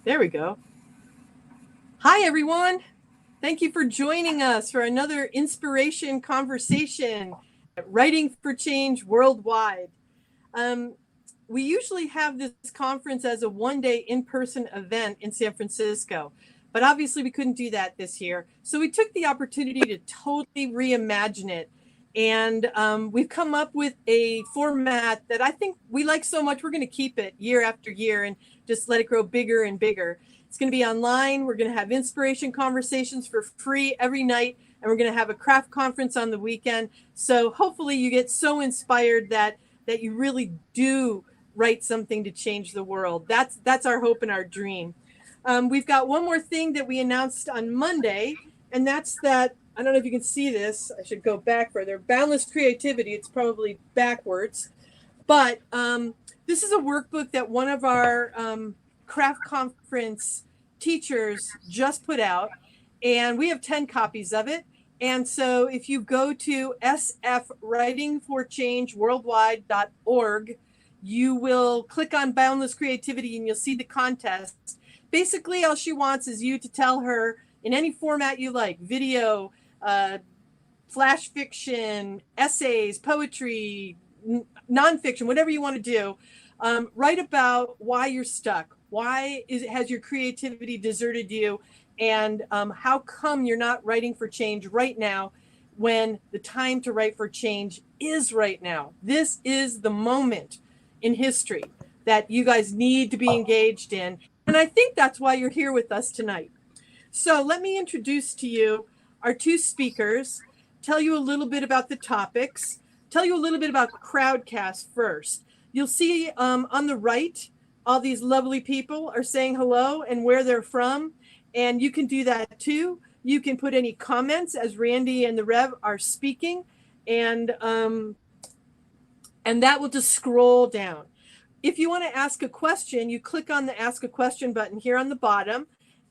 There we go. Hi, everyone. Thank you for joining us for another inspiration conversation at Writing for Change Worldwide. We usually have this conference as a one-day in-person event in San Francisco, but obviously we couldn't do that this year. So we took the opportunity to totally reimagine it. And we've come up with a format that I think we like so much, we're going to keep it year after year and just let it grow bigger and bigger. It's going to be online. We're going to have inspiration conversations for free every night, and we're going to have a craft conference on the weekend. So hopefully you get so inspired that you really do write something to change the world. That's our hope and our dream. We've got one more thing that we announced on Monday, and that's that. I don't know if you can see this. I should go back further. Boundless Creativity. It's probably backwards. But this is a workbook that one of our craft conference teachers just put out. And we have 10 copies of it. And so if you go to sfwritingforchangeworldwide.org, you will click on Boundless Creativity and you'll see the contest. Basically, all she wants is you to tell her in any format you like, video, flash fiction, essays, poetry, nonfiction, whatever you want to do, write about why you're stuck. Why has your creativity deserted you? And how come you're not writing for change right now when the time to write for change is right now? This is the moment in history that you guys need to be engaged in. And I think that's why you're here with us tonight. So let me introduce to you our two speakers, tell you a little bit about the topics, tell you a little bit about Crowdcast first. You'll see on the right, all these lovely people are saying hello and where they're from. And you can do that too. You can put any comments as Randy and the Rev are speaking. And that will just scroll down. If you want to ask a question, you click on the Ask a Question button here on the bottom.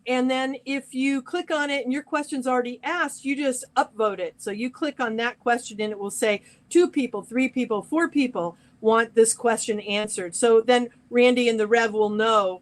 And then if you click on it and your question's already asked, you just upvote it. So you click on that question and it will say 2 people, 3 people, 4 people want this question answered. So then Randy and the Rev will know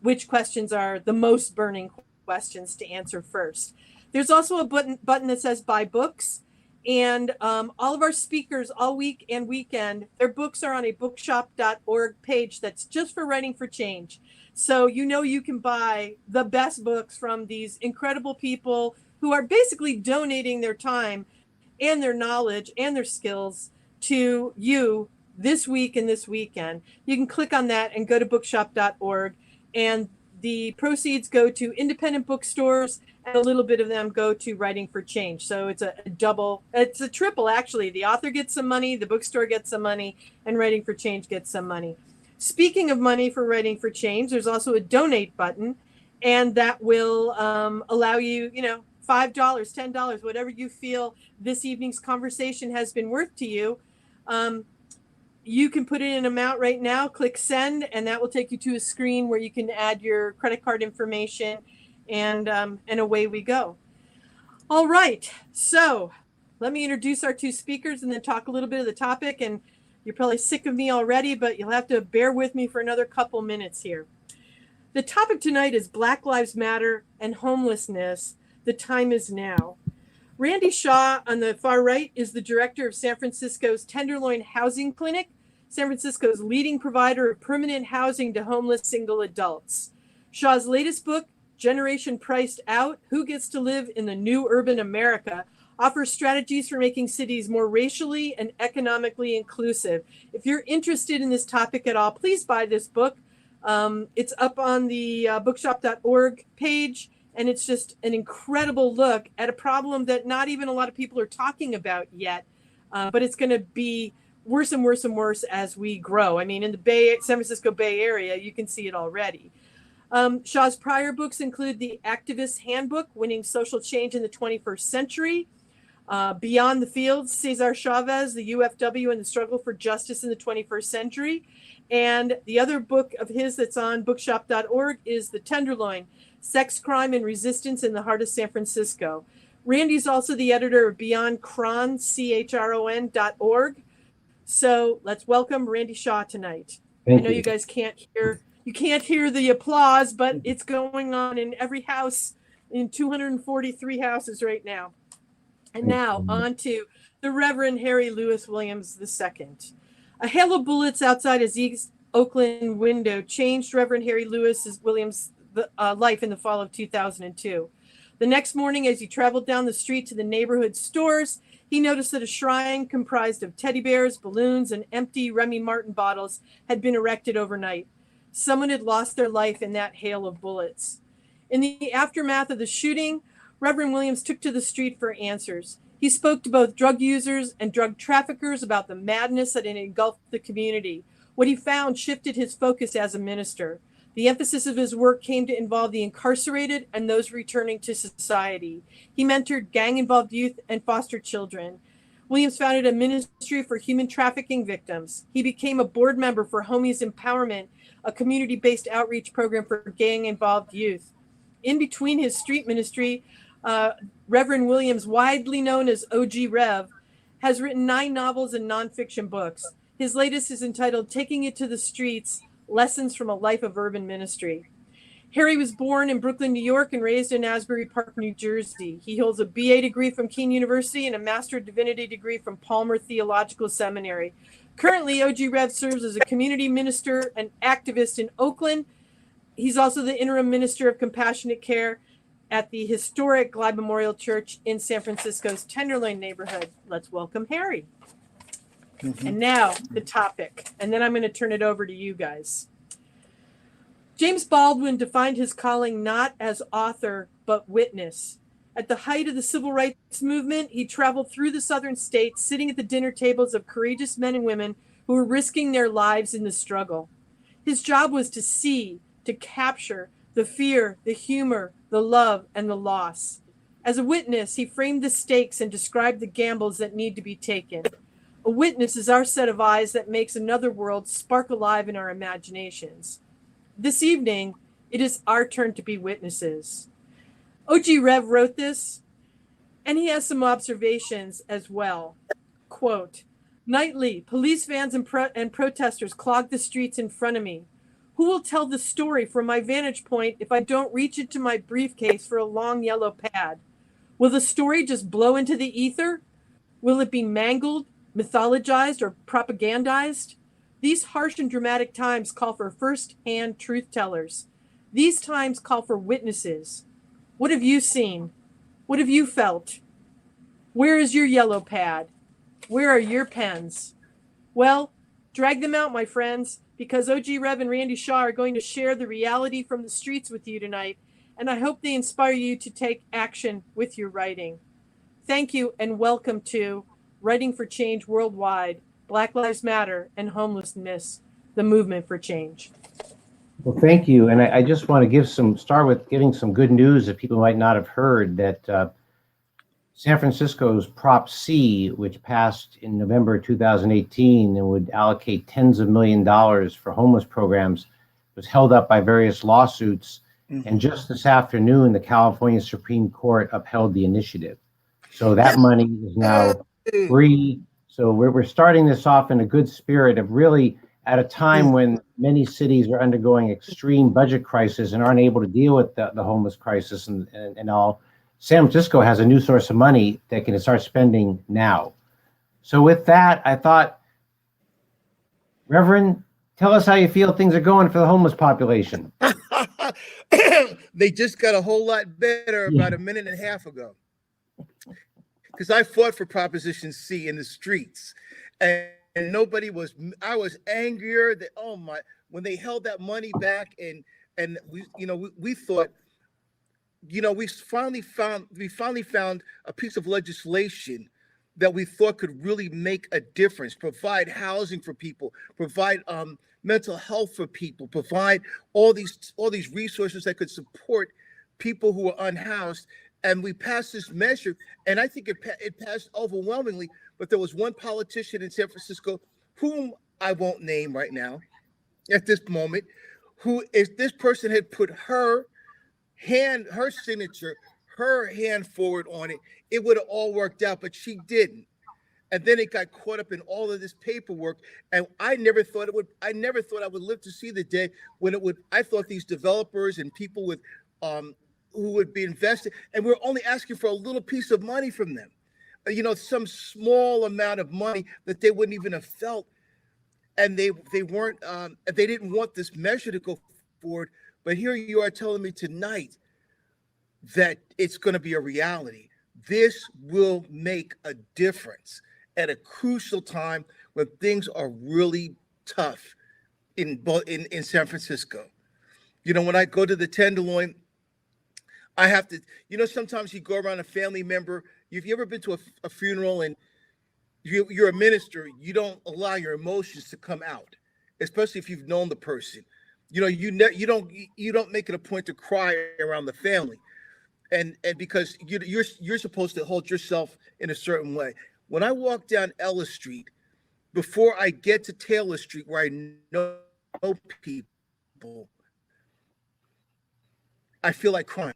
which questions are the most burning questions to answer first. There's also a button that says Buy Books. And all of our speakers all week and weekend, their books are on a bookshop.org page that's just for Writing for Change. So you can buy the best books from these incredible people who are basically donating their time and their knowledge and their skills to you this week and this weekend. You can click on that and go to bookshop.org, and the proceeds go to independent bookstores, and a little bit of them go to Writing for Change. So it's a triple, actually. The author gets some money, the bookstore gets some money, and Writing for Change gets some money. Speaking of money for Writing for Change, there's also a donate button, and that will allow you, $5, $10, whatever you feel this evening's conversation has been worth to you. You can put in an amount right now, click send, and that will take you to a screen where you can add your credit card information, and away we go. All right, so let me introduce our two speakers and then talk a little bit of the topic. And you're probably sick of me already, but you'll have to bear with me for another couple minutes here. The topic tonight is Black Lives Matter and homelessness. The time is now. Randy Shaw on the far right is the director of San Francisco's Tenderloin Housing Clinic, San Francisco's leading provider of permanent housing to homeless single adults. Shaw's latest book, Generation Priced Out: Who Gets to Live in the New Urban America, offers strategies for making cities more racially and economically inclusive. If you're interested in this topic at all, please buy this book. It's up on the bookshop.org page, and it's just an incredible look at a problem that not even a lot of people are talking about yet, but it's going to be worse and worse and worse as we grow. I mean, in the San Francisco Bay Area, you can see it already. Shaw's prior books include The Activist's Handbook, Winning Social Change in the 21st Century, Beyond the Fields, Cesar Chavez, the UFW and the Struggle for Justice in the 21st Century. And the other book of his that's on bookshop.org is The Tenderloin, Sex, Crime, and Resistance in the Heart of San Francisco. Randy's also the editor of Beyond Chron, CHRON.org. So let's welcome Randy Shaw tonight. I know you guys can't hear You can't hear the applause, but it's going on in every house in 243 houses right now. And now on to the Reverend Harry Lewis Williams II. A hail of bullets outside his East Oakland window changed Reverend Harry Lewis Williams' life in the fall of 2002. The next morning, as he traveled down the street to the neighborhood stores, he noticed that a shrine comprised of teddy bears, balloons, and empty Remy Martin bottles had been erected overnight. Someone had lost their life in that hail of bullets. In the aftermath of the shooting, Reverend Williams took to the street for answers. He spoke to both drug users and drug traffickers about the madness that had engulfed the community. What he found shifted his focus as a minister. The emphasis of his work came to involve the incarcerated and those returning to society. He mentored gang-involved youth and foster children. Williams founded a ministry for human trafficking victims. He became a board member for Homies Empowerment, a community-based outreach program for gang-involved youth. In between his street ministry, Reverend Williams, widely known as OG Rev, has written 9 novels and nonfiction books. His latest is entitled Taking It to the Streets, Lessons from a Life of Urban Ministry. Harry was born in Brooklyn, New York, and raised in Asbury Park, New Jersey. He holds a BA degree from Keene University and a Master of Divinity degree from Palmer Theological Seminary. Currently, OG Rev serves as a community minister and activist in Oakland. He's also the interim minister of compassionate care at the historic Glide Memorial Church in San Francisco's Tenderloin neighborhood. Let's welcome Harry. And now the topic, and then I'm going to turn it over to you guys. James Baldwin defined his calling not as author, but witness. At the height of the civil rights movement, he traveled through the southern states, sitting at the dinner tables of courageous men and women who were risking their lives in the struggle. His job was to see, to capture the fear, the humor, the love, and the loss. As a witness, he framed the stakes and described the gambles that need to be taken. A witness is our set of eyes that makes another world spark alive in our imaginations. This evening, it is our turn to be witnesses. OG Rev wrote this, and he has some observations as well. Quote, nightly, police vans and protesters clog the streets in front of me. Who will tell the story from my vantage point if I don't reach into my briefcase for a long yellow pad? Will the story just blow into the ether? Will it be mangled, mythologized, or propagandized? These harsh and dramatic times call for first-hand truth tellers. These times call for witnesses. What have you seen? What have you felt? Where is your yellow pad? Where are your pens? Well, drag them out, my friends, because OG Rev and Randy Shaw are going to share the reality from the streets with you tonight, and I hope they inspire you to take action with your writing. Thank you, and welcome to Writing for Change Worldwide, Black Lives Matter and Homelessness, the Movement for Change. Well, thank you. And I just want to start with giving some good news that people might not have heard, that San Francisco's Prop C, which passed in November 2018 and would allocate tens of $millions for homeless programs, was held up by various lawsuits. And just this afternoon, the California Supreme Court upheld the initiative. So that money is now free. So we're starting this off in a good spirit of really at a time when many cities are undergoing extreme budget crisis and aren't able to deal with the homeless crisis and all. San Francisco has a new source of money that can start spending now. So with that, I thought, Reverend, tell us how you feel things are going for the homeless population. They just got a whole lot better about a minute and a half ago. Because I fought for Proposition C in the streets, and nobody was. I was angrier that when they held that money back, and we thought, we finally found a piece of legislation that we thought could really make a difference, provide housing for people, provide mental health for people, provide all these resources that could support people who are unhoused. And we passed this measure, and I think it passed overwhelmingly. But there was one politician in San Francisco, whom I won't name right now, at this moment, who, if this person had put her signature, her hand forward on it, it would have all worked out. But she didn't. And then it got caught up in all of this paperwork. And I never thought I would live to see the day when I thought these developers and people with, who would be invested, and we're only asking for a little piece of money from them. Some small amount of money that they wouldn't even have felt. And they weren't, they didn't want this measure to go forward. But here you are telling me tonight that it's going to be a reality. This will make a difference at a crucial time when things are really tough in San Francisco. When I go to the Tenderloin, I have to, sometimes you go around a family member. Have you ever been to a funeral and you're a minister, you don't allow your emotions to come out, especially if you've known the person. You don't make it a point to cry around the family. And because you're supposed to hold yourself in a certain way. When I walk down Ellis Street, before I get to Taylor Street, where I know people, I feel like crying.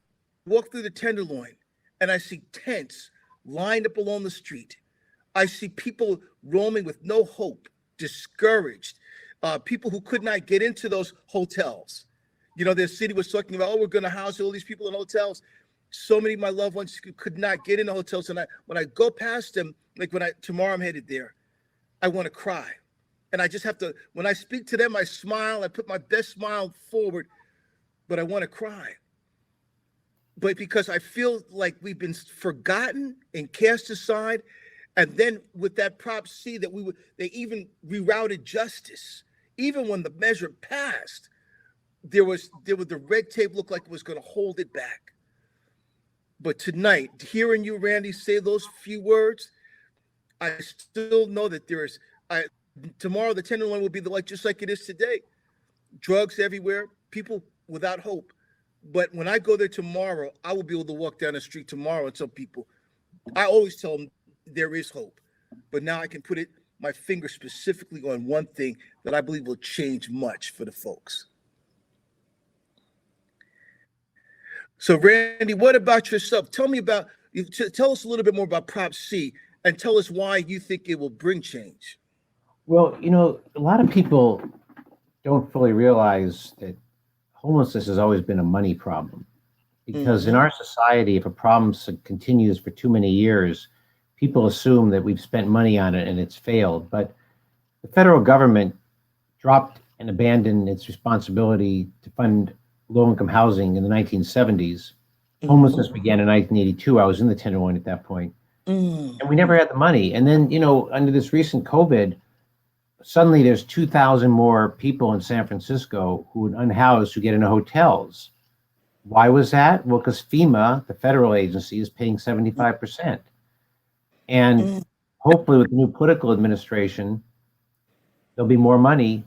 Walk through the Tenderloin, and I see tents lined up along the street. I see people roaming with no hope, discouraged, people who could not get into those hotels. The city was talking about, we're going to house all these people in hotels. So many of my loved ones could not get into hotels. And when I go past them, like tomorrow I'm headed there, I want to cry. And I just have to, when I speak to them, I smile, I put my best smile forward, but I want to cry. But because I feel like we've been forgotten and cast aside. And then with that Prop C they even rerouted justice. Even when the measure passed, there was the red tape looked like it was going to hold it back. But tonight, hearing you, Randy, say those few words, I still know that tomorrow the Tenderloin will be just like it is today. Drugs everywhere, people without hope. But when I go there tomorrow, I will be able to walk down the street tomorrow and tell people, I always tell them there is hope. But now I can put my finger specifically on one thing that I believe will change much for the folks. So, Randy, what about yourself? Tell us a little bit more about Prop C and tell us why you think it will bring change. Well, a lot of people don't fully realize that homelessness has always been a money problem. Because in our society, if a problem continues for too many years, people assume that we've spent money on it and it's failed. But the federal government dropped and abandoned its responsibility to fund low-income housing in the 1970s. Homelessness began in 1982. I was in the Tenderloin at that point. And we never had the money. And then, under this recent COVID, suddenly there's 2,000 more people in San Francisco who are unhoused who get into hotels. Why was that? Well, because FEMA, the federal agency, is paying 75%. And hopefully with the new political administration, there'll be more money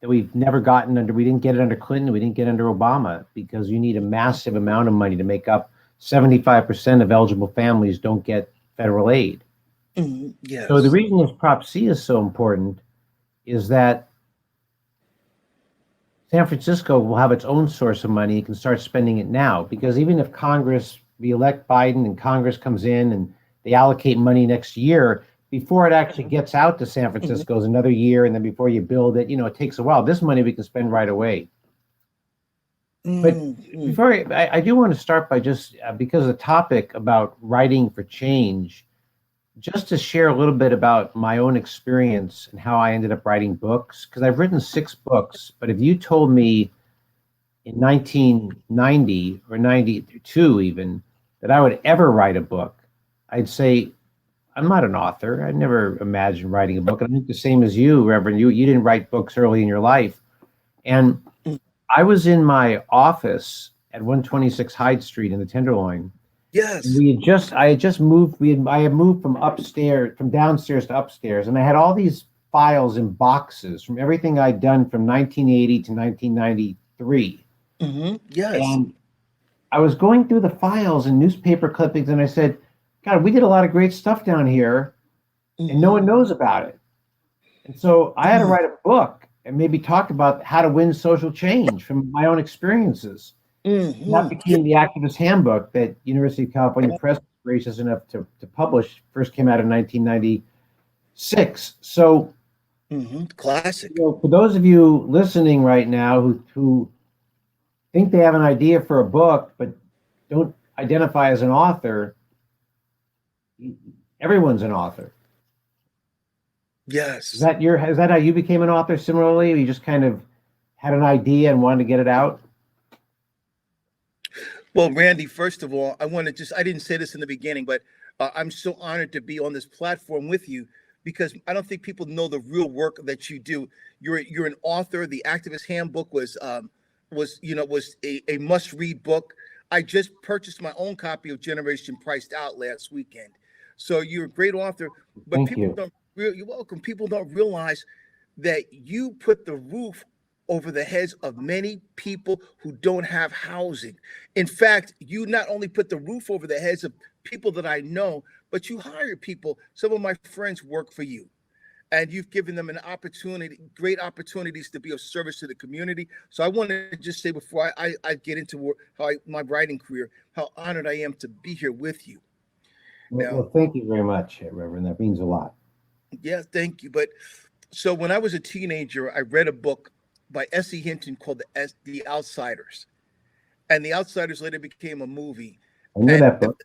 that we've never gotten we didn't get it under Clinton, we didn't get under Obama, because you need a massive amount of money to make up 75% of eligible families don't get federal aid. Yes. So the reason this Prop C is so important is that San Francisco will have its own source of money. It can start spending it now, because even if Congress re-elect Biden and Congress comes in and they allocate money next year, before it actually gets out to San Francisco is another year, and then before you build it, it takes a while. This money we can spend right away. But before I do want to start by just, because of the topic about writing for change, just to share a little bit about my own experience and how I ended up writing books, because I've written 6 books. But if you told me in 1990 or 92 even that I would ever write a book, I'd say, I'm not an author. I never imagined writing a book. And I think the same as you, Reverend, you didn't write books early in your life. And I was in my office at 126 Hyde Street in the Tenderloin. Yes. I had just moved. I had moved from downstairs to upstairs, and I had all these files in boxes from everything I'd done from 1980 to 1993. Yes. And I was going through the files and newspaper clippings, and I said, God, we did a lot of great stuff down here, and no one knows about it. And so I had to write a book and maybe talk about how to win social change from my own experiences. That became the Activist Handbook that University of California Press was gracious enough to publish. First came out in 1990, 6. So, Classic. for those of you listening right now who think they have an idea for a book but don't identify as an author, everyone's an author. Yes. Is that how you became an author similarly? You just kind of had an idea and wanted to get it out? Well, Randy, first of all, I didn't say this in the beginning, but I'm so honored to be on this platform with you, because I don't think people know the real work that you do. You're an author. The Activist Handbook was a must-read book. I just purchased my own copy of Generation Priced Out last weekend. So you're a great author, but you're welcome. People don't realize that you put the roof over the heads of many people who don't have housing. In fact, you not only put the roof over the heads of people that I know, but you hire people. Some of my friends work for you, and you've given them great opportunities to be of service to the community. So I want to just say, before I get into my writing career, how honored I am to be here with you. Well, thank you very much, Reverend. That means a lot. Yeah, thank you. But so when I was a teenager, I read a book by S.E. Hinton called The Outsiders. And The Outsiders later became a movie. I know that book.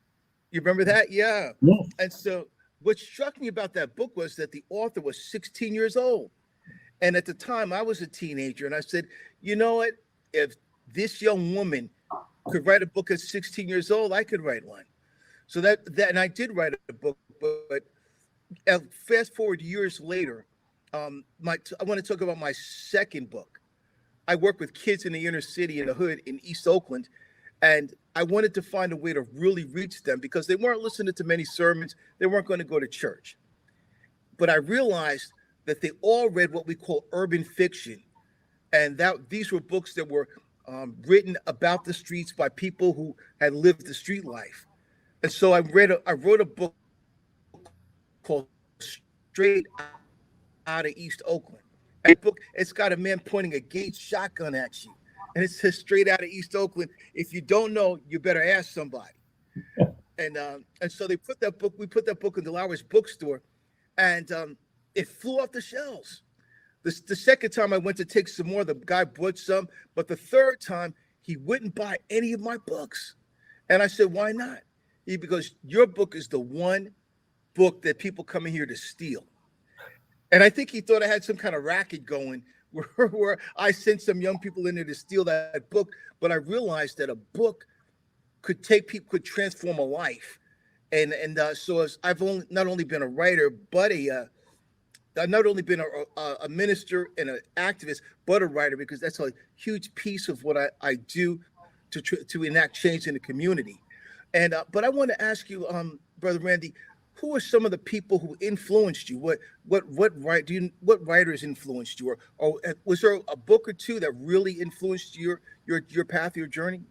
You remember that? Yeah. Yes. And so what struck me about that book was that the author was 16 years old. And at the time I was a teenager, and I said, you know what? If this young woman could write a book at 16 years old, I could write one. So and I did write a book, but fast forward years later, I want to talk about my second book. I work with kids in the inner city, in the hood in East Oakland, and I wanted to find a way to really reach them, because they weren't listening to many sermons. They weren't going to go to church. But I realized that they all read what we call urban fiction, and that these were books that were written about the streets by people who had lived the street life. And so I wrote a book called Straight Out of East Oakland. And the book, it's got a man pointing a Gates shotgun at you, and it says Straight Out of East Oakland. If you don't know, you better ask somebody. And so we put that book in Delawre's bookstore, and it flew off the shelves. The second time I went to take some more, the guy bought some, but the third time he wouldn't buy any of my books. And I said, why not? Because your book is the one book that people come in here to steal. And I think he thought I had some kind of racket going where I sent some young people in there to steal that book. But I realized that a book could transform a life. And so I've not only been a writer, but I've not only been a minister and an activist, but a writer, because that's a huge piece of what I do to enact change in the community. And but I want to ask you, Brother Randy, who are some of the people who influenced you? What writers influenced you, or was there a book or two that really influenced your path, your journey?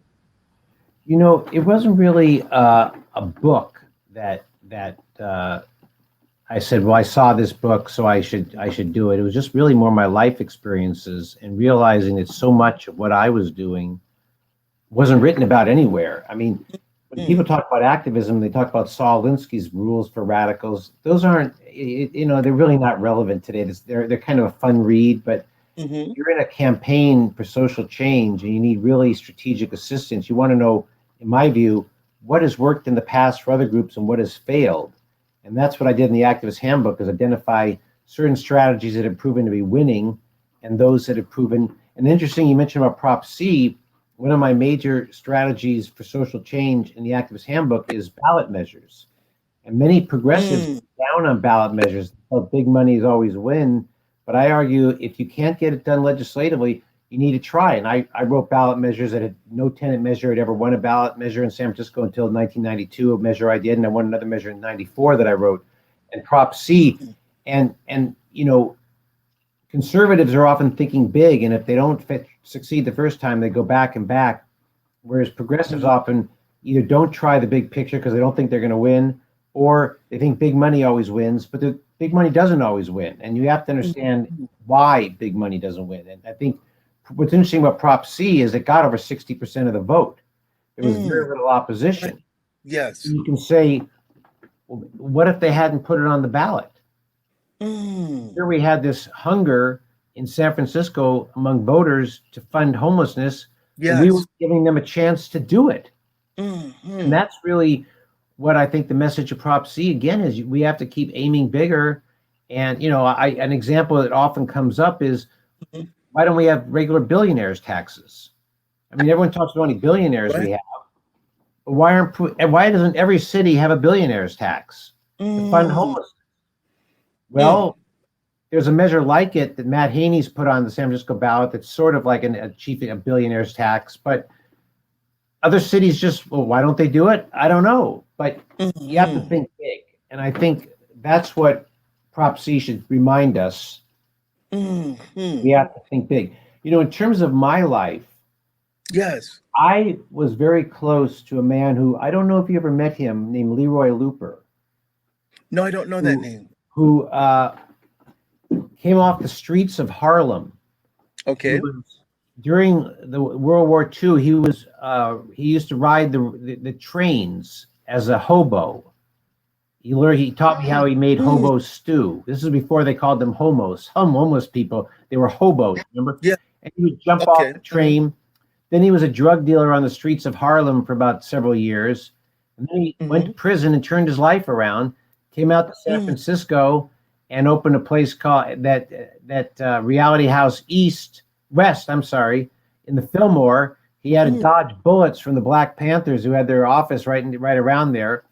It wasn't really a book that I said, well, I saw this book, so I should do it. It was just really more my life experiences and realizing that so much of what I was doing wasn't written about anywhere. I mean, when people talk about activism, they talk about Saul Alinsky's rules for radicals. Those aren't, they're really not relevant today. They're kind of a fun read, but you're in a campaign for social change and you need really strategic assistance. You want to know, in my view, what has worked in the past for other groups and what has failed. And that's what I did in the Activist Handbook, is identify certain strategies that have proven to be winning and those that have proven. And interesting, you mentioned about Prop C. One of my major strategies for social change in the Activist Handbook is ballot measures. And many progressives down on ballot measures. Big money always win. But I argue if you can't get it done legislatively, you need to try. And I wrote ballot measures that had no tenant measure had ever won a ballot measure in San Francisco until 1992, a measure I did. And I won another measure in 94 that I wrote. And Prop C. And conservatives are often thinking big, and if they don't succeed the first time, they go back and back. Whereas progressives often either don't try the big picture because they don't think they're going to win, or they think big money always wins, but the big money doesn't always win. And you have to understand why big money doesn't win. And I think what's interesting about Prop C is it got over 60% of the vote. There was very little opposition. Yes. You can say, well, what if they hadn't put it on the ballot? Here we had this hunger in San Francisco among voters to fund homelessness. And we were giving them a chance to do it. And that's really what I think the message of Prop C again is. We have to keep aiming bigger. And, you know, an example that often comes up is, why don't we have regular billionaires taxes? I mean, everyone talks about how many billionaires we have. But why doesn't every city have a billionaires tax to fund homelessness? Well, there's a measure like it that Matt Haney's put on the San Francisco ballot that's sort of like achieving a billionaire's tax, but other cities just, well, why don't they do it? I don't know, but you have to think big. And I think that's what Prop C should remind us. We have to think big. You know, in terms of my life, I was very close to a man who, I don't know if you ever met him, named Leroy Looper. No, I don't know that name. Who came off the streets of Harlem. Okay. During the World War II, he used to ride the trains as a hobo. He taught me how he made hobo stew. This is before they called them homos. Some homeless people, they were hobos, remember? Yeah. And he would jump off the train. Then he was a drug dealer on the streets of Harlem for about several years. And then he went to prison and turned his life around, came out to San Francisco and opened a place called that Reality House West, in the Fillmore. He had to dodge bullets from the Black Panthers who had their office right around there.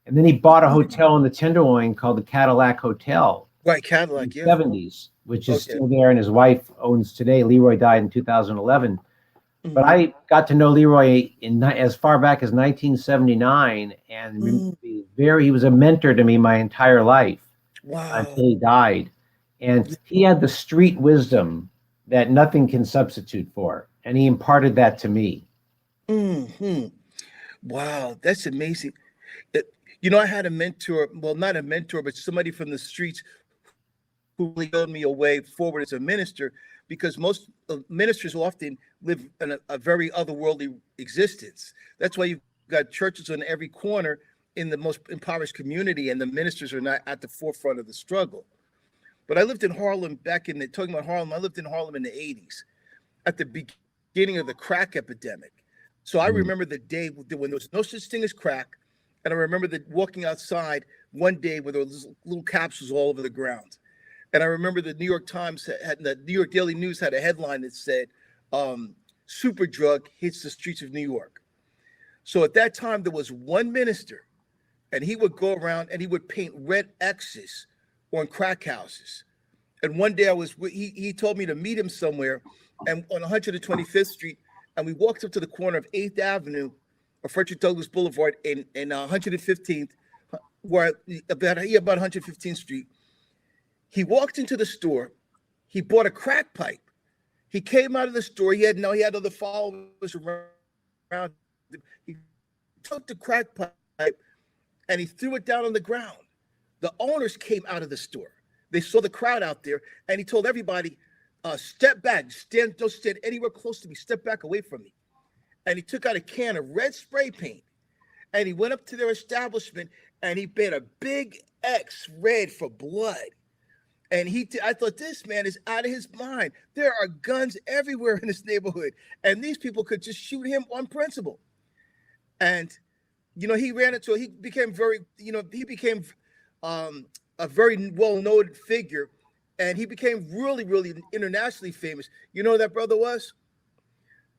And then he bought a hotel in the Tenderloin called the Cadillac Hotel. Right, Cadillac, in the 70s, which is still there, and his wife owns today. Leroy died in 2011. But I got to know Leroy as far back as 1979, and he was a mentor to me my entire life. Wow. Until he died. And he had the street wisdom that nothing can substitute for. And he imparted that to me. Wow, that's amazing. You know, I had a mentor, well, not a mentor, but somebody from the streets who really showed me a way forward as a minister, because most ministers often live in a very otherworldly existence. That's why you've got churches on every corner in the most impoverished community, and the ministers are not at the forefront of the struggle. But I lived in Harlem talking about Harlem, I lived in Harlem in the 80s, at the beginning of the crack epidemic. So I remember the day when there was no such thing as crack, and I remember walking outside one day where there was little capsules all over the ground. And I remember the New York Daily News had a headline that said, super drug hits the streets of New York. So at that time, there was one minister, and he would go around and he would paint red X's on crack houses. And one day he told me to meet him somewhere and on 125th Street, and we walked up to the corner of 8th Avenue or Frederick Douglass Boulevard in 115th, about 115th Street. He walked into the store. He bought a crack pipe. He came out of the store. He had other followers around. He took the crack pipe and he threw it down on the ground. The owners came out of the store. They saw the crowd out there, and he told everybody, step back, don't stand anywhere close to me, step back away from me. And he took out a can of red spray paint, and he went up to their establishment, and he painted a big X red for blood. And I thought, this man is out of his mind. There are guns everywhere in this neighborhood, and these people could just shoot him on principle. And, you know, he became a very well-known figure, and he became really, really internationally famous. You know who that brother was?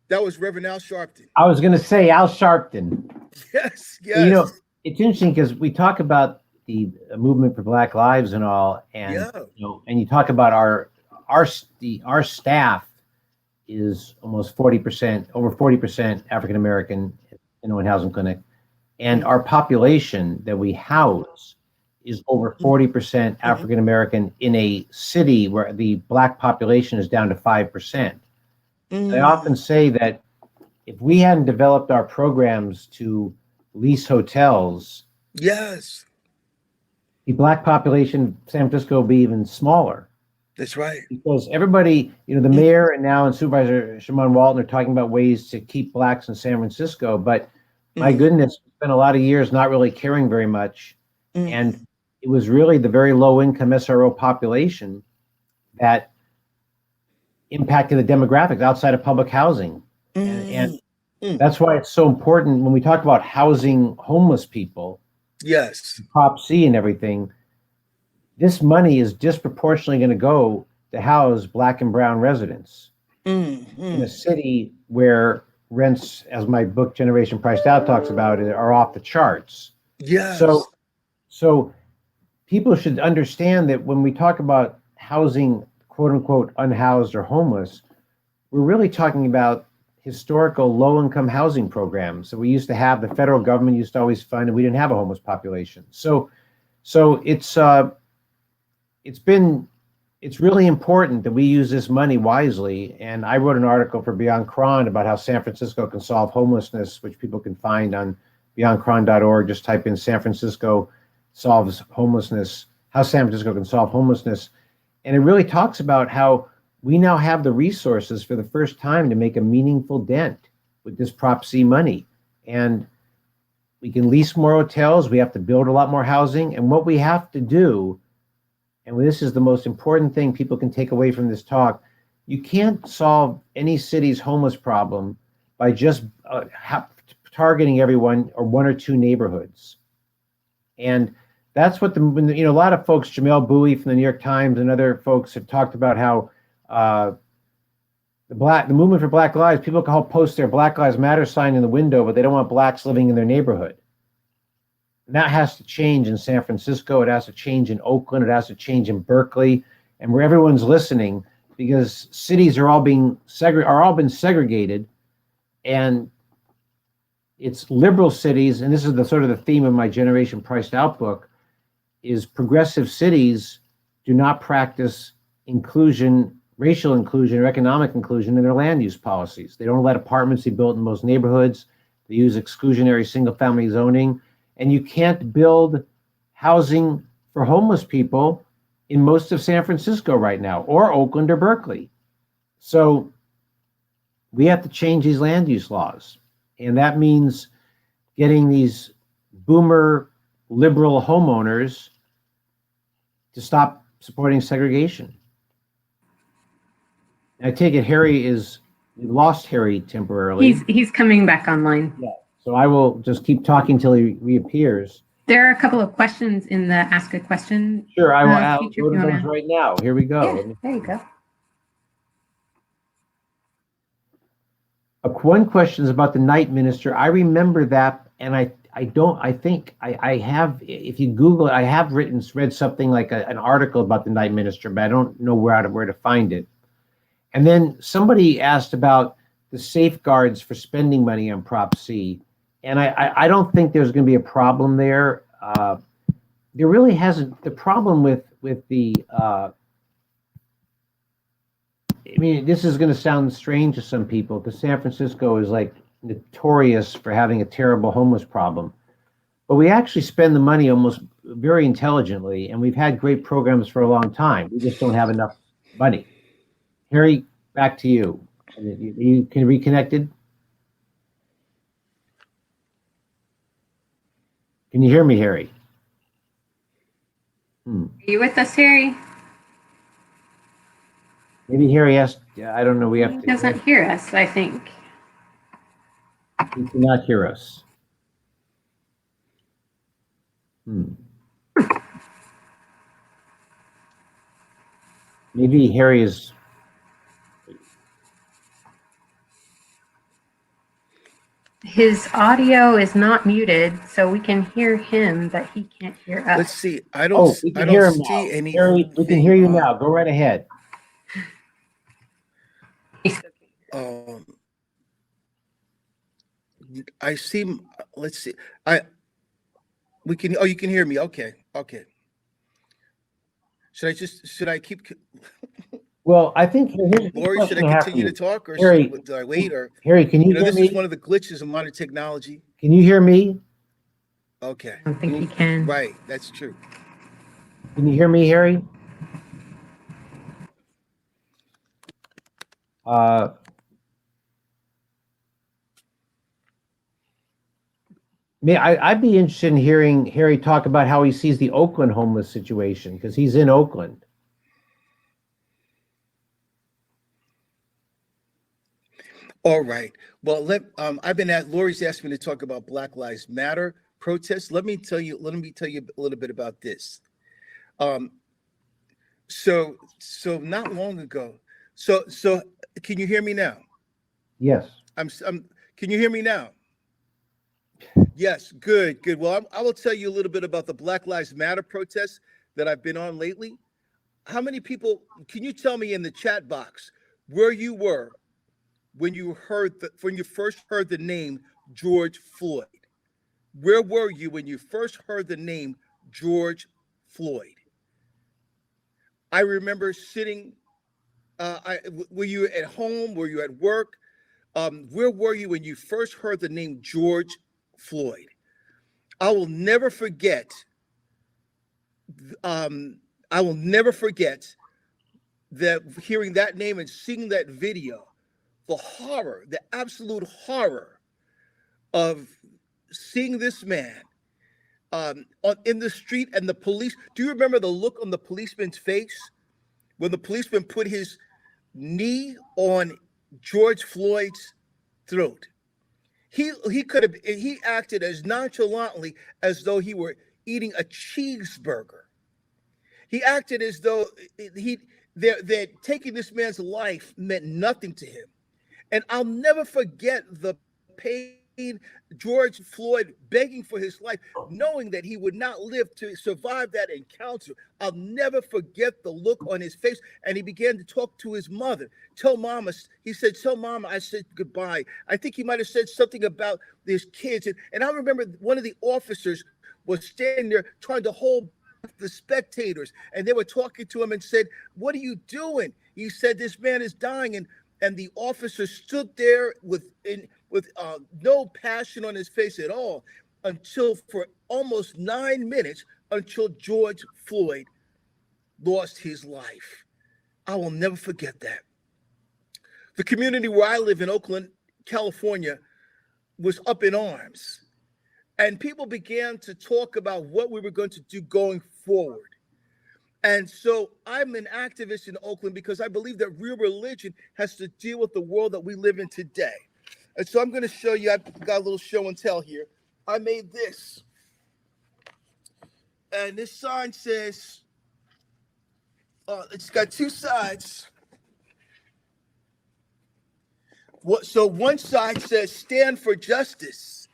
That was Reverend Al Sharpton. I was going to say Al Sharpton. Yes. You know, it's interesting because we talk about the movement for Black Lives and all, and you know, and you talk about our staff is almost 40%, over 40% African American, you know, in housing clinic, and our population that we house is over 40% African American in a city where the Black population is down to 5%. I often say that if we hadn't developed our programs to lease hotels, yes, the Black population of San Francisco will be even smaller. That's right. Because everybody, you know, the mayor and now and Supervisor Shimon Walton are talking about ways to keep Blacks in San Francisco, but my goodness, we spent a lot of years not really caring very much. And it was really the very low income SRO population that impacted the demographics outside of public housing. And that's why it's so important when we talk about housing homeless people, Yes. Prop C and everything, this money is disproportionately going to go to house Black and brown residents in a city where rents, as my book Generation Priced Out talks about, are off the charts. Yes. So people should understand that when we talk about housing, quote unquote, unhoused or homeless, we're really talking about historical low-income housing programs that we used to have. The federal government used to always fund, and we didn't have a homeless population. So it's really important that we use this money wisely. And I wrote an article for Beyond Cron about how San Francisco can solve homelessness, which people can find on beyondcron.org. Just type in San Francisco solves homelessness, how San Francisco can solve homelessness. And it really talks about how we now have the resources for the first time to make a meaningful dent with this Prop C money. And we can lease more hotels. We have to build a lot more housing. And what we have to do, and this is the most important thing people can take away from this talk, you can't solve any city's homeless problem by just targeting everyone or one or two neighborhoods. And that's what a lot of folks, Jamel Bowie from the New York Times and other folks have talked about how the movement for Black Lives, people can all post their Black Lives Matter sign in the window, but they don't want blacks living in their neighborhood. And that has to change in San Francisco. It has to change in Oakland. It has to change in Berkeley, and where everyone's listening, because cities are all been segregated, and it's liberal cities. And this is the sort of the theme of my Generation Priced Out book: is progressive cities do not practice inclusion, racial inclusion, or economic inclusion in their land use policies. They don't let apartments be built in most neighborhoods. They use exclusionary single-family zoning. And you can't build housing for homeless people in most of San Francisco right now, or Oakland or Berkeley. So we have to change these land use laws. And that means getting these boomer liberal homeowners to stop supporting segregation. I take it we lost Harry temporarily. He's coming back online. Yeah. So I will just keep talking till he reappears. There are a couple of questions in the Ask a Question. Sure, I'll go to those right now. Here we go. Yeah, there you go. One question is about the night minister. I remember that, and I have, if you Google it, I have read something like an article about the night minister, but I don't know where to find it. And then somebody asked about the safeguards for spending money on Prop C. And I don't think there's going to be a problem there. There really hasn't. The problem with the, this is going to sound strange to some people, because San Francisco is like notorious for having a terrible homeless problem. But we actually spend the money almost very intelligently, and we've had great programs for a long time. We just don't have enough money. Harry, back to you. You can reconnected? Can you hear me, Harry? Are you with us, Harry? Maybe Harry has, I don't know, He doesn't hear us, I think. He cannot hear us. Maybe Harry is... His audio is not muted, so we can hear him, but he can't hear us. Let's see. I don't see any. Harry, we can hear you now. Go right ahead. I see. Let's see. You can hear me. Okay. Should I keep? Well, I think Lori, should I continue to talk, or Harry, should I wait? Or Harry, can you hear this me? is one of the glitches of modern technology. Can you hear me? Okay. I don't think he can. Right, that's true. Can you hear me, Harry? I'd be interested in hearing Harry talk about how he sees the Oakland homeless situation, because he's in Oakland. All right. Well, Lori's asked me to talk about Black Lives Matter protests. Let me tell you a little bit about this. So not long ago. So can you hear me now? Yes. Can you hear me now? Yes. Good. Well, I will tell you a little bit about the Black Lives Matter protests that I've been on lately. How many people, can you tell me in the chat box where you were when you first heard the name George Floyd? Where were you when you first heard the name George Floyd? I remember sitting, were you at home? Were you at work? Where were you when you first heard the name George Floyd? I will never forget. That hearing that name and seeing that video, the horror, the absolute horror of seeing this man in the street and the police. Do you remember the look on the policeman's face when the policeman put his knee on George Floyd's throat? He acted as nonchalantly as though he were eating a cheeseburger. He acted as though that taking this man's life meant nothing to him. And I'll never forget the pain, George Floyd begging for his life, knowing that he would not live to survive that encounter. I'll never forget the look on his face. And he began to talk to his mother. Tell mama I said goodbye. I think he might have said something about his kids. And I remember one of the officers was standing there trying to hold the spectators, and they were talking to him and said, "What are you doing?" He said, "This man is dying." And the officer stood there with no passion on his face at all until for almost 9 minutes, until George Floyd lost his life. I will never forget that. The community where I live in Oakland, California, was up in arms. And people began to talk about what we were going to do going forward. And so I'm an activist in Oakland because I believe that real religion has to deal with the world that we live in today. And so I'm going to show you, I've got a little show and tell here. I made this. And this sign says, it's got two sides. So one side says, "Stand for justice."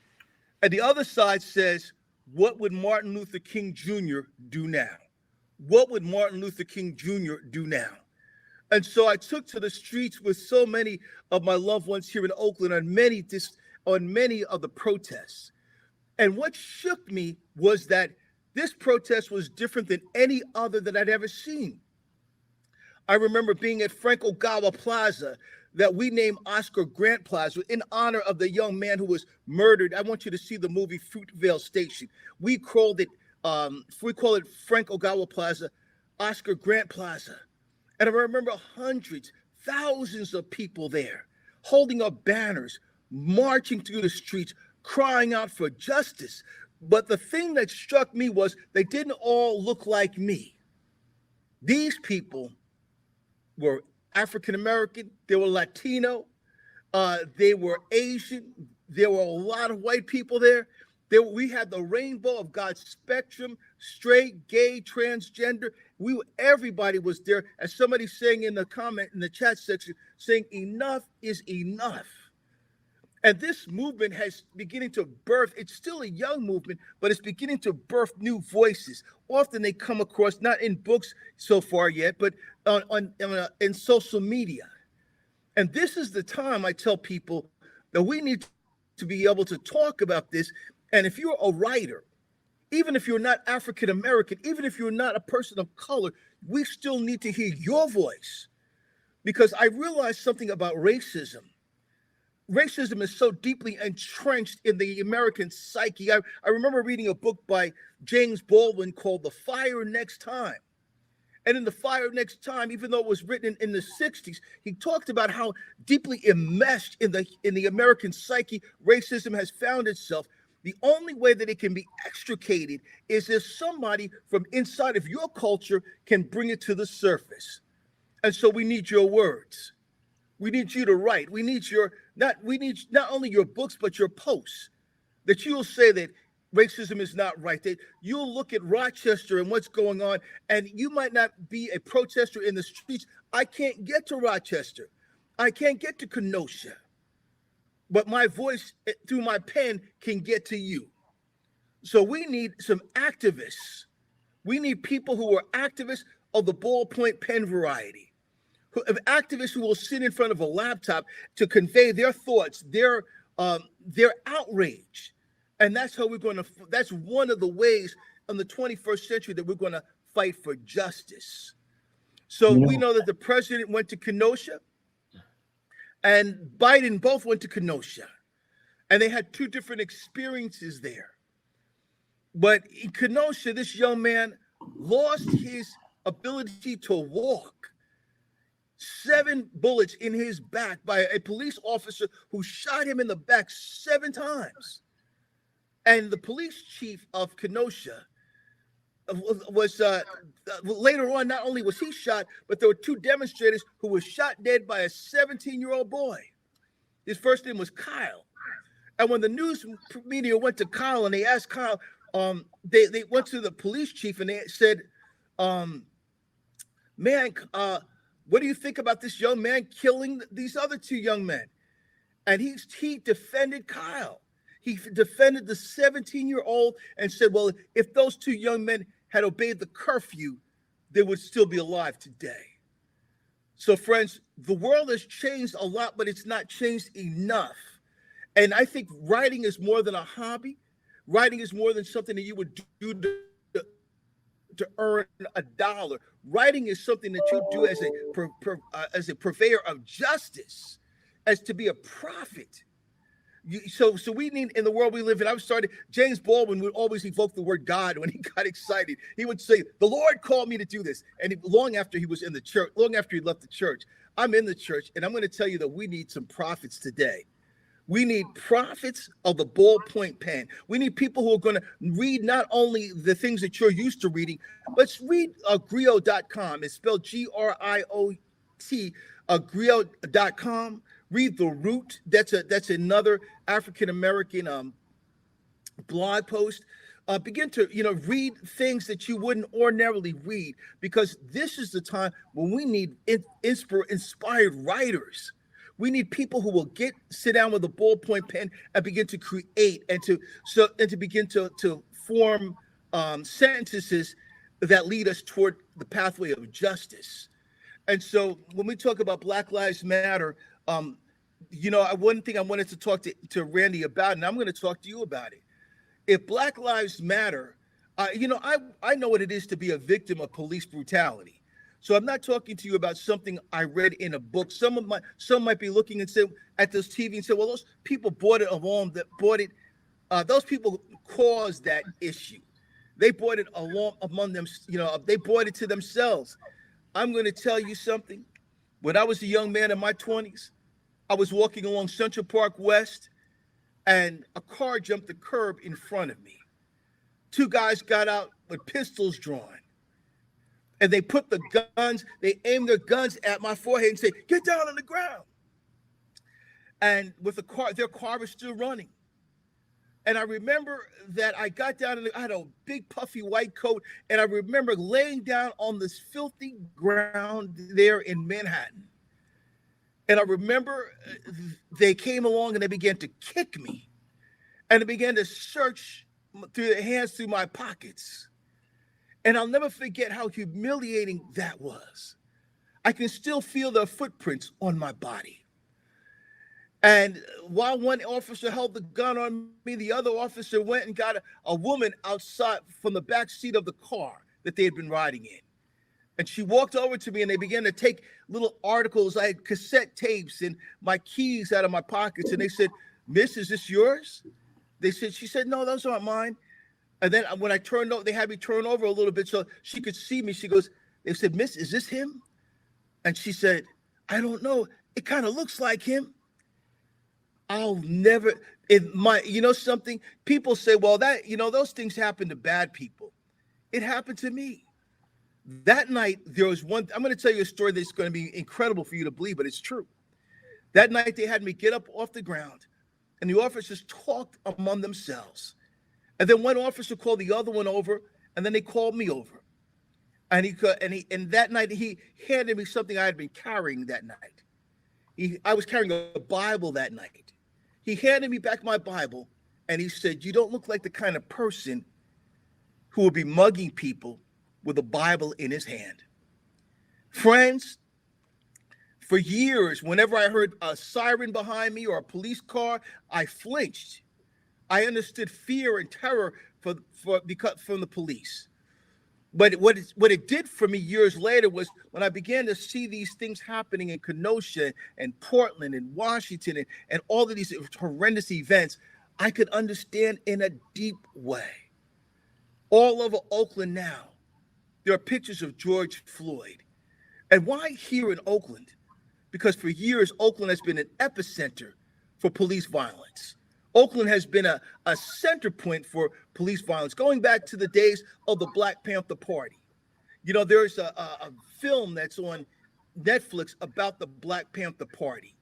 And the other side says, "What would Martin Luther King Jr. do now?" What would Martin Luther King Jr. do now? And so I took to the streets with so many of my loved ones here in Oakland on many of the protests. And what shook me was that this protest was different than any other that I'd ever seen. I remember being at Frank Ogawa Plaza, that we named Oscar Grant Plaza in honor of the young man who was murdered. I want you to see the movie Fruitvale Station. We called it Frank Ogawa Plaza, Oscar Grant Plaza. And I remember hundreds, thousands of people there holding up banners, marching through the streets, crying out for justice. But the thing that struck me was they didn't all look like me. These people were African American, they were Latino, they were Asian, there were a lot of white people there. We had the rainbow of God's spectrum, straight, gay, transgender. Everybody was there. As somebody saying in the chat section, saying enough is enough. And this movement has beginning to birth. It's still a young movement, but it's beginning to birth new voices. Often they come across, not in books so far yet, but in social media. And this is the time I tell people that we need to be able to talk about this. And if you're a writer, even if you're not African American, even if you're not a person of color, we still need to hear your voice. Because I realized something about racism. Racism is so deeply entrenched in the American psyche. I remember reading a book by James Baldwin called The Fire Next Time. And in The Fire Next Time, even though it was written in the 60s, he talked about how deeply enmeshed in the American psyche racism has found itself. The only way that it can be extricated is if somebody from inside of your culture can bring it to the surface. And so we need your words. We need you to write. We need not only your books, but your posts, that you'll say that racism is not right, that you'll look at Rochester and what's going on, and you might not be a protester in the streets. I can't get to Rochester. I can't get to Kenosha. But my voice through my pen can get to you. So we need some activists. We need people who are activists of the ballpoint pen variety, of activists who will sit in front of a laptop to convey their thoughts, their outrage. And that's how that's one of the ways in the 21st century that we're going to fight for justice. So we know that the president went to Kenosha and Biden both went to Kenosha, and they had two different experiences there. But in Kenosha, this young man lost his ability to walk. 7 bullets in his back by a police officer who shot him in the back 7 times. And the police chief of Kenosha was later on, not only was he shot, but there were 2 demonstrators who were shot dead by a 17-year-old boy. His first name was Kyle. And when the news media went to Kyle and they asked Kyle, they went to the police chief and they said, man, what do you think about this young man killing these other 2 young men? And he defended Kyle. He defended the 17-year-old and said, well, if those 2 young men had obeyed the curfew, they would still be alive today. So, friends, the world has changed a lot, but it's not changed enough. And I think writing is more than a hobby. Writing is more than something that you would do to earn $1. Writing is something that you do as a purveyor of justice, as to be a prophet. So we need, in the world we live in, James Baldwin would always evoke the word God when he got excited. He would say, the Lord called me to do this. And long after he was in the church, long after he left the church, I'm in the church, and I'm going to tell you that we need some prophets today. We need prophets of the ballpoint pen. We need people who are going to read not only the things that you're used to reading, but read griot.com. It's spelled Griot, griot.com. Read The Root. That's another African-American blog post. Begin to read things that you wouldn't ordinarily read, because this is the time when we need inspired writers. We need people who will sit down with a ballpoint pen and begin to create and to begin to form sentences that lead us toward the pathway of justice. And so when we talk about Black Lives Matter, one thing I wanted to talk to Randy about, and I'm going to talk to you about it. If Black Lives Matter, I know what it is to be a victim of police brutality. So I'm not talking to you about something I read in a book. Some might be looking and say at this TV and say, well, those people those people caused that issue. They brought it along among them, they brought it to themselves. I'm going to tell you something. When I was a young man in my 20s, I was walking along Central Park West, and a car jumped the curb in front of me. 2 guys got out with pistols drawn, and they aimed their guns at my forehead and said, get down on the ground. And with their car was still running. And I remember that I got down and I had a big puffy white coat, and I remember laying down on this filthy ground there in Manhattan. And I remember they came along and they began to kick me, and they began to search through their hands through my pockets. And I'll never forget how humiliating that was. I can still feel their footprints on my body. And while one officer held the gun on me, the other officer went and got a woman outside from the back seat of the car that they had been riding in. And she walked over to me, and they began to take little articles. I had cassette tapes and my keys out of my pockets. And they said, Miss, is this yours? She said, no, those aren't mine. And then when I turned over, they had me turn over a little bit so she could see me. They said, Miss, is this him? And she said, I don't know. It kind of looks like him. You know something? People say, well, that, you know, those things happen to bad people. It happened to me. That night, there was one, I'm going to tell you a story that's going to be incredible for you to believe, but it's true. That night, they had me get up off the ground, and the officers talked among themselves. And then one officer called the other one over, and then they called me over. And that night, he handed me something I had been carrying that night. I was carrying a Bible that night. He handed me back my Bible, and he said, "You don't look like the kind of person who will be mugging people with a Bible in his hand." Friends, for years, whenever I heard a siren behind me or a police car, I flinched. I understood fear and terror from the police. But what it did for me years later was when I began to see these things happening in Kenosha and Portland and Washington and all of these horrendous events, I could understand in a deep way. All over Oakland now, there are pictures of George Floyd. And why here in Oakland? Because for years, Oakland has been an epicenter for police violence. Oakland has been a center point for police violence, going back to the days of the Black Panther Party. You know, there's a film that's on Netflix about the Black Panther Party.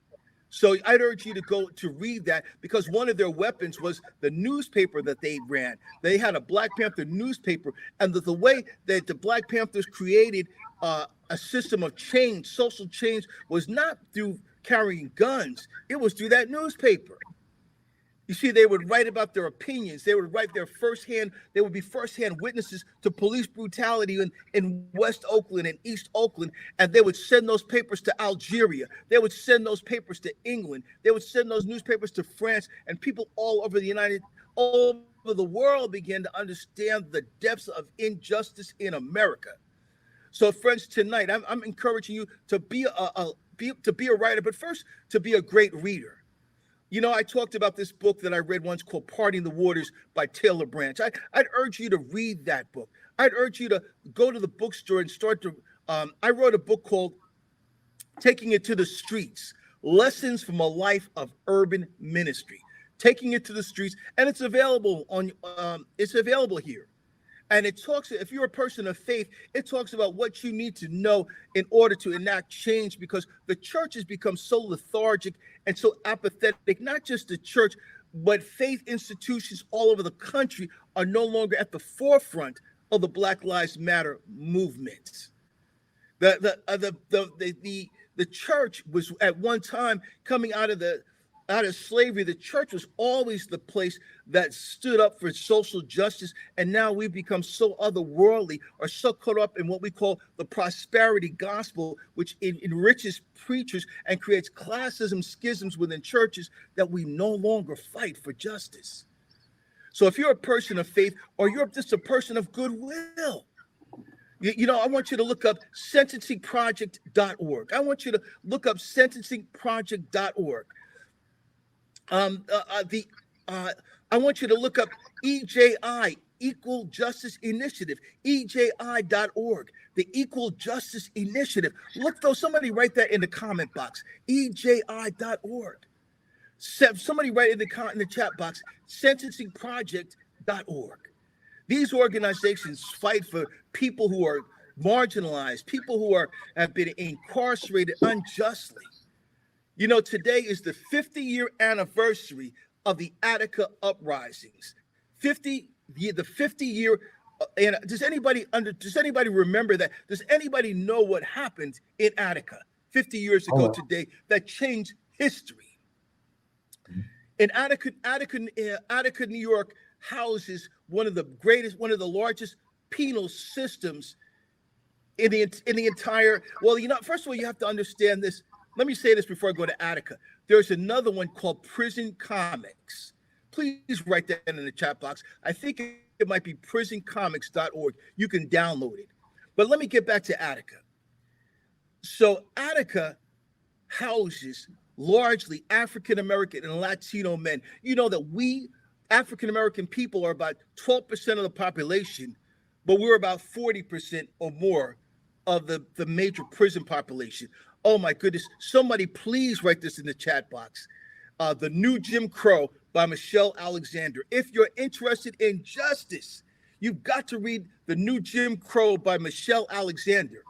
So I'd urge you to go to read that, because one of their weapons was the newspaper that they ran. They had a Black Panther newspaper, and the way that the Black Panthers created a system of change, social change, was not through carrying guns. It was through that newspaper. You see, they would write about their opinions. They would write they would be firsthand witnesses to police brutality in West Oakland and East Oakland. And they would send those papers to Algeria. They would send those papers to England. They would send those newspapers to France. And people all over the world began to understand the depths of injustice in America. So, friends, tonight, I'm encouraging you to be a writer, but first, to be a great reader. You know, I talked about this book that I read once called Parting the Waters by Taylor Branch. I'd urge you to read that book. I'd urge you to go to the bookstore and I wrote a book called Taking It to the Streets, Lessons from a Life of Urban Ministry. Taking It to the Streets, and it's available here. And it talks, if you're a person of faith, it talks about what you need to know in order to enact change, because the church has become so lethargic and so apathetic. Not just the church, but faith institutions all over the country are no longer at the forefront of the Black Lives Matter movement. The church was at one time coming out of slavery. The church was always the place that stood up for social justice, and now we've become so otherworldly, or so caught up in what we call the prosperity gospel, which enriches preachers and creates classism, schisms within churches, that we no longer fight for justice. So if you're a person of faith, or you're just a person of goodwill, you know, I want you to look up sentencingproject.org. I want you to look up sentencingproject.org. I want you to look up EJI, Equal Justice Initiative, EJI.org, the Equal Justice Initiative. Look, though, somebody write that in the comment box, EJI.org. Somebody write in the chat box, sentencingproject.org. These organizations fight for people who are marginalized, people who have been incarcerated unjustly. You know, today is the 50-year anniversary of the Attica uprisings. The 50-year. And does anybody remember that? Does anybody know what happened in Attica 50 years ago today that changed history? In Attica, New York houses one of the largest penal systems in the entire. Well, you know, first of all, you have to understand this. Let me say this before I go to Attica. There's another one called Prison Comics. Please write that in the chat box. I think it might be prisoncomics.org. You can download it. But let me get back to Attica. So Attica houses largely African-American and Latino men. You know that we African-American people are about 12% of the population, but we're about 40% or more of the major prison population. Oh my goodness. Somebody please write this in the chat box. The new Jim Crow, by Michelle Alexander. If you're interested in justice, you've got to read The New Jim Crow by Michelle Alexander.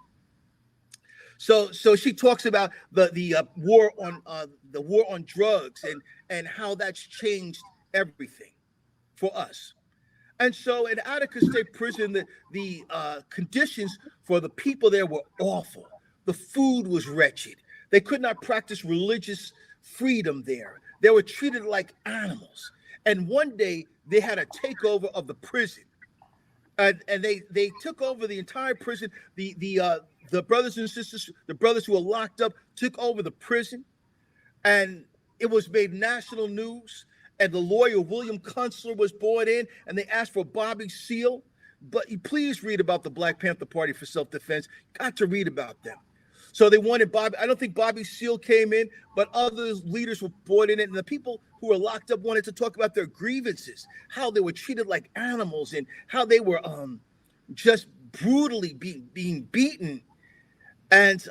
So she talks about the war on drugs and how that's changed everything for us. And so in Attica State Prison, the conditions for the people there were awful. The food was wretched. They could not practice religious freedom there. They were treated like animals. And one day they had a takeover of the prison. And they took over the entire prison. The brothers and sisters, the brothers who were locked up, took over the prison. And it was made national news. And the lawyer, William Kunstler, was brought in, and they asked for Bobby Seale. But please read about the Black Panther Party for Self-Defense. Got to read about them. So they wanted Bobby. I don't think Bobby Seale came in, but other leaders were brought in. And the people who were locked up wanted to talk about their grievances, how they were treated like animals, and how they were just brutally being beaten. And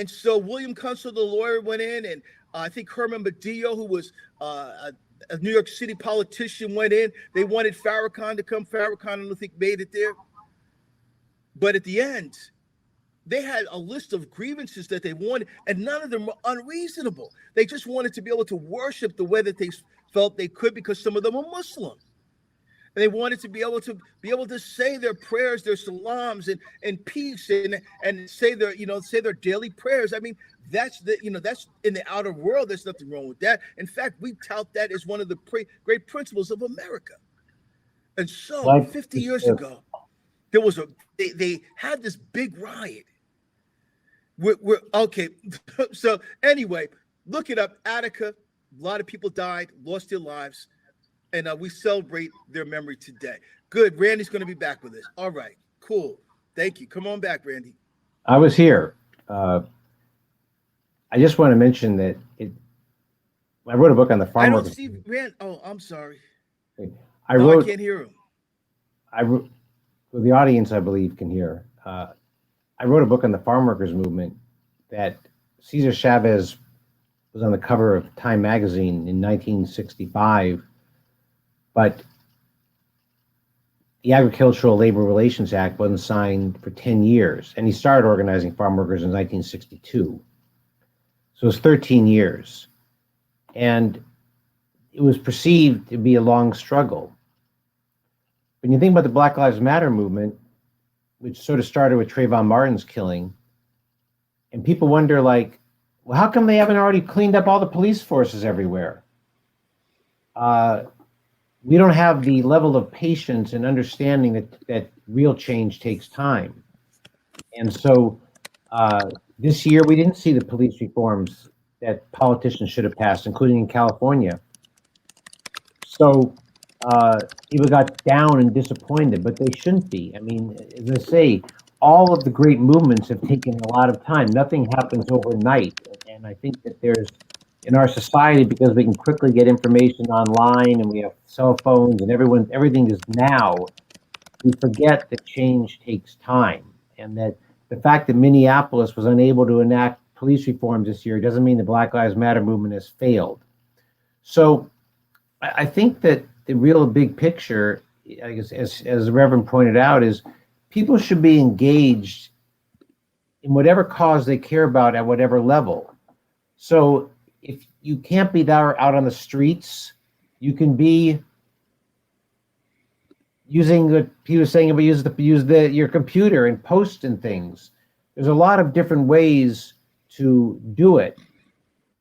so William Kunstler, the lawyer, went in, and I think Herman Badillo, who was a New York City politician, went in. They wanted Farrakhan to come. Farrakhan, I don't think, made it there. But at the end, they had a list of grievances that they wanted, and none of them were unreasonable. They just wanted to be able to worship the way that they felt they could, because some of them were Muslim. And they wanted to be able to say their prayers, their salams, and peace, and say their daily prayers. I mean, that's in the outer world. There's nothing wrong with that. In fact, we tout that as one of the great principles of America. And so, 50 years ago, there was they had this big riot. We're okay. So anyway, look it up. Attica. A lot of people died, lost their lives, and we celebrate their memory today. Good. Randy's going to be back with us. All right. Cool. Thank you. Come on back, Randy. I was here. I just want to mention that I wrote a book on the farm. I don't see Rand. Oh, I'm sorry. I can't hear him. Well, the audience, I believe, can hear. I wrote a book on the farm workers movement that Cesar Chavez was on the cover of Time magazine in 1965, but the Agricultural Labor Relations Act wasn't signed for 10 years, and he started organizing farm workers in 1962. So it was 13 years, and it was perceived to be a long struggle. When you think about the Black Lives Matter movement, which sort of started with Trayvon Martin's killing, and people wonder, like, well, how come they haven't already cleaned up all the police forces everywhere? We don't have the level of patience and understanding that real change takes time. And so this year, we didn't see the police reforms that politicians should have passed, including in California. So people got down and disappointed, but they shouldn't be. I mean, as I say, all of the great movements have taken a lot of time. Nothing happens overnight. And I think that there's, in our society, because we can quickly get information online and we have cell phones and everything is now, we forget that change takes time. And that the fact that Minneapolis was unable to enact police reforms this year doesn't mean the Black Lives Matter movement has failed. So I think that the real big picture, I guess, as the Reverend pointed out, is people should be engaged in whatever cause they care about at whatever level. So if you can't be there out on the streets, you can be using what he was saying about use your computer and post and things. There's a lot of different ways to do it,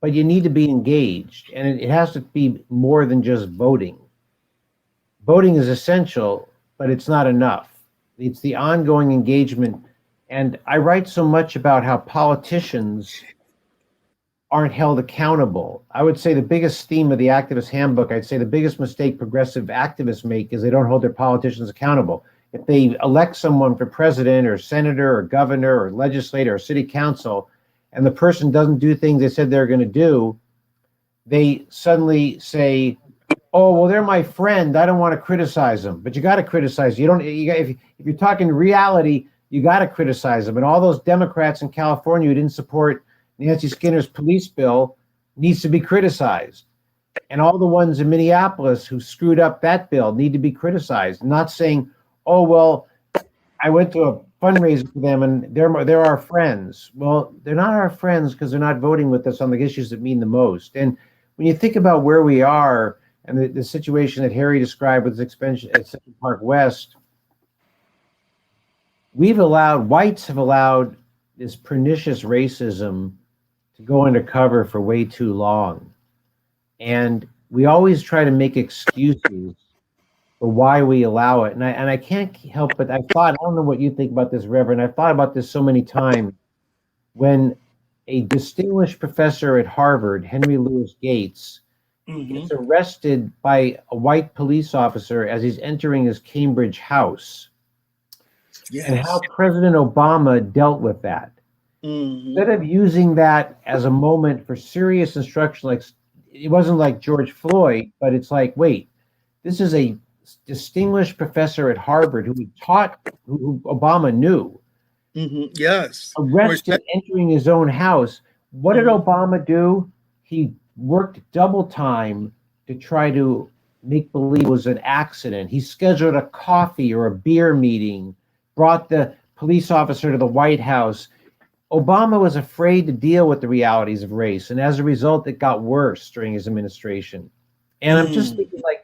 but you need to be engaged, and it has to be more than just voting. Voting is essential, but it's not enough. It's the ongoing engagement. And I write so much about how politicians aren't held accountable. I would say the biggest theme of the activist handbook, I'd say the biggest mistake progressive activists make is they don't hold their politicians accountable. If they elect someone for president or senator or governor or legislator or city council, and the person doesn't do things they said they're going to do, they suddenly say, oh, well, they're my friend, I don't want to criticize them. But you got to criticize. If you're talking reality, you got to criticize them. And all those Democrats in California who didn't support Nancy Skinner's police bill needs to be criticized. And all the ones in Minneapolis who screwed up that bill need to be criticized, not saying, oh, well, I went to a fundraiser for them and they're our friends. Well, they're not our friends because they're not voting with us on the issues that mean the most. And when you think about where we are and the situation that Harry described with his expansion at Central Park West, whites have allowed this pernicious racism to go undercover for way too long. And we always try to make excuses for why we allow it. And I can't help but I don't know what you think about this, Reverend. I've thought about this so many times. When a distinguished professor at Harvard, Henry Louis Gates, gets arrested by a white police officer as he's entering his Cambridge house. Yes. And how President Obama dealt with that. Instead of using that as a moment for serious instruction, like it wasn't like George Floyd, but it's like, wait, this is a distinguished professor at Harvard who Obama knew. Yes. Arrested, entering his own house. What did Obama do? He worked double time to try to make believe it was an accident. He scheduled a coffee or a beer meeting, brought the police officer to the White House. Obama was afraid to deal with the realities of race, and as a result, it got worse during his administration. And I'm just thinking, like,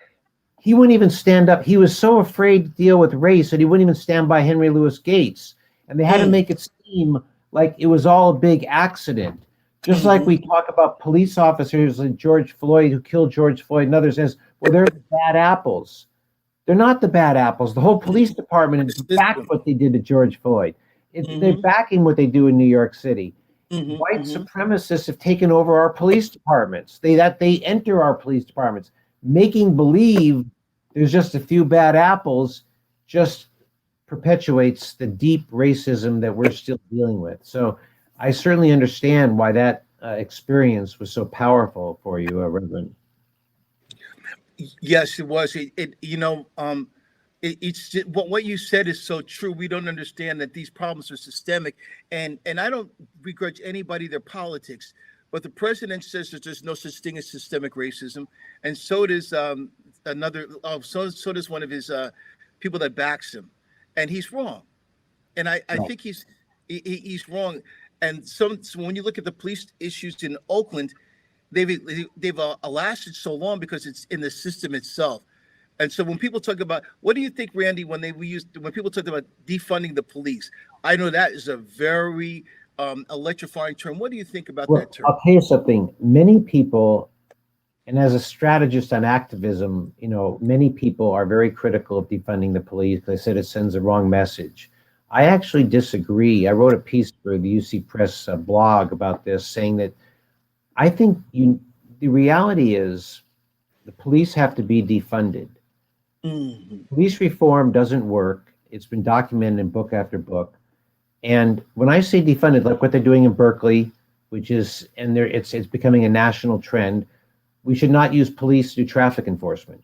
he wouldn't even stand up. He was so afraid to deal with race that he wouldn't even stand by Henry Louis Gates. And they had to make it seem like it was all a big accident. Just like we talk about police officers like George Floyd, who killed George Floyd, and others says, well, they're the bad apples. They're not the bad apples. The whole police department is back what they did to George Floyd. They're backing what they do in New York City. White supremacists have taken over our police departments. They enter our police departments, making believe there's just a few bad apples, just perpetuates the deep racism that we're still dealing with. So I certainly understand why that experience was so powerful for you, Reverend. Yes, it was. What you said is so true. We don't understand that these problems are systemic, and I don't begrudge anybody their politics, but the president says that there's no such thing as systemic racism, and so does so does one of his people that backs him, and he's wrong, and I think he's wrong. And so when you look at the police issues in Oakland, they've lasted so long because it's in the system itself. And so when people talk about, what do you think, Randy, when people talk about defunding the police? I know that is a very electrifying term. What do you think about that term? I'll tell you something. Many people, and as a strategist on activism, many people are very critical of defunding the police. They said it sends the wrong message. I actually disagree. I wrote a piece for the UC Press blog about this, saying that I think the reality is the police have to be defunded. Police reform doesn't work. It's been documented in book after book. And when I say defunded, like what they're doing in Berkeley, it's becoming a national trend, we should not use police to do traffic enforcement.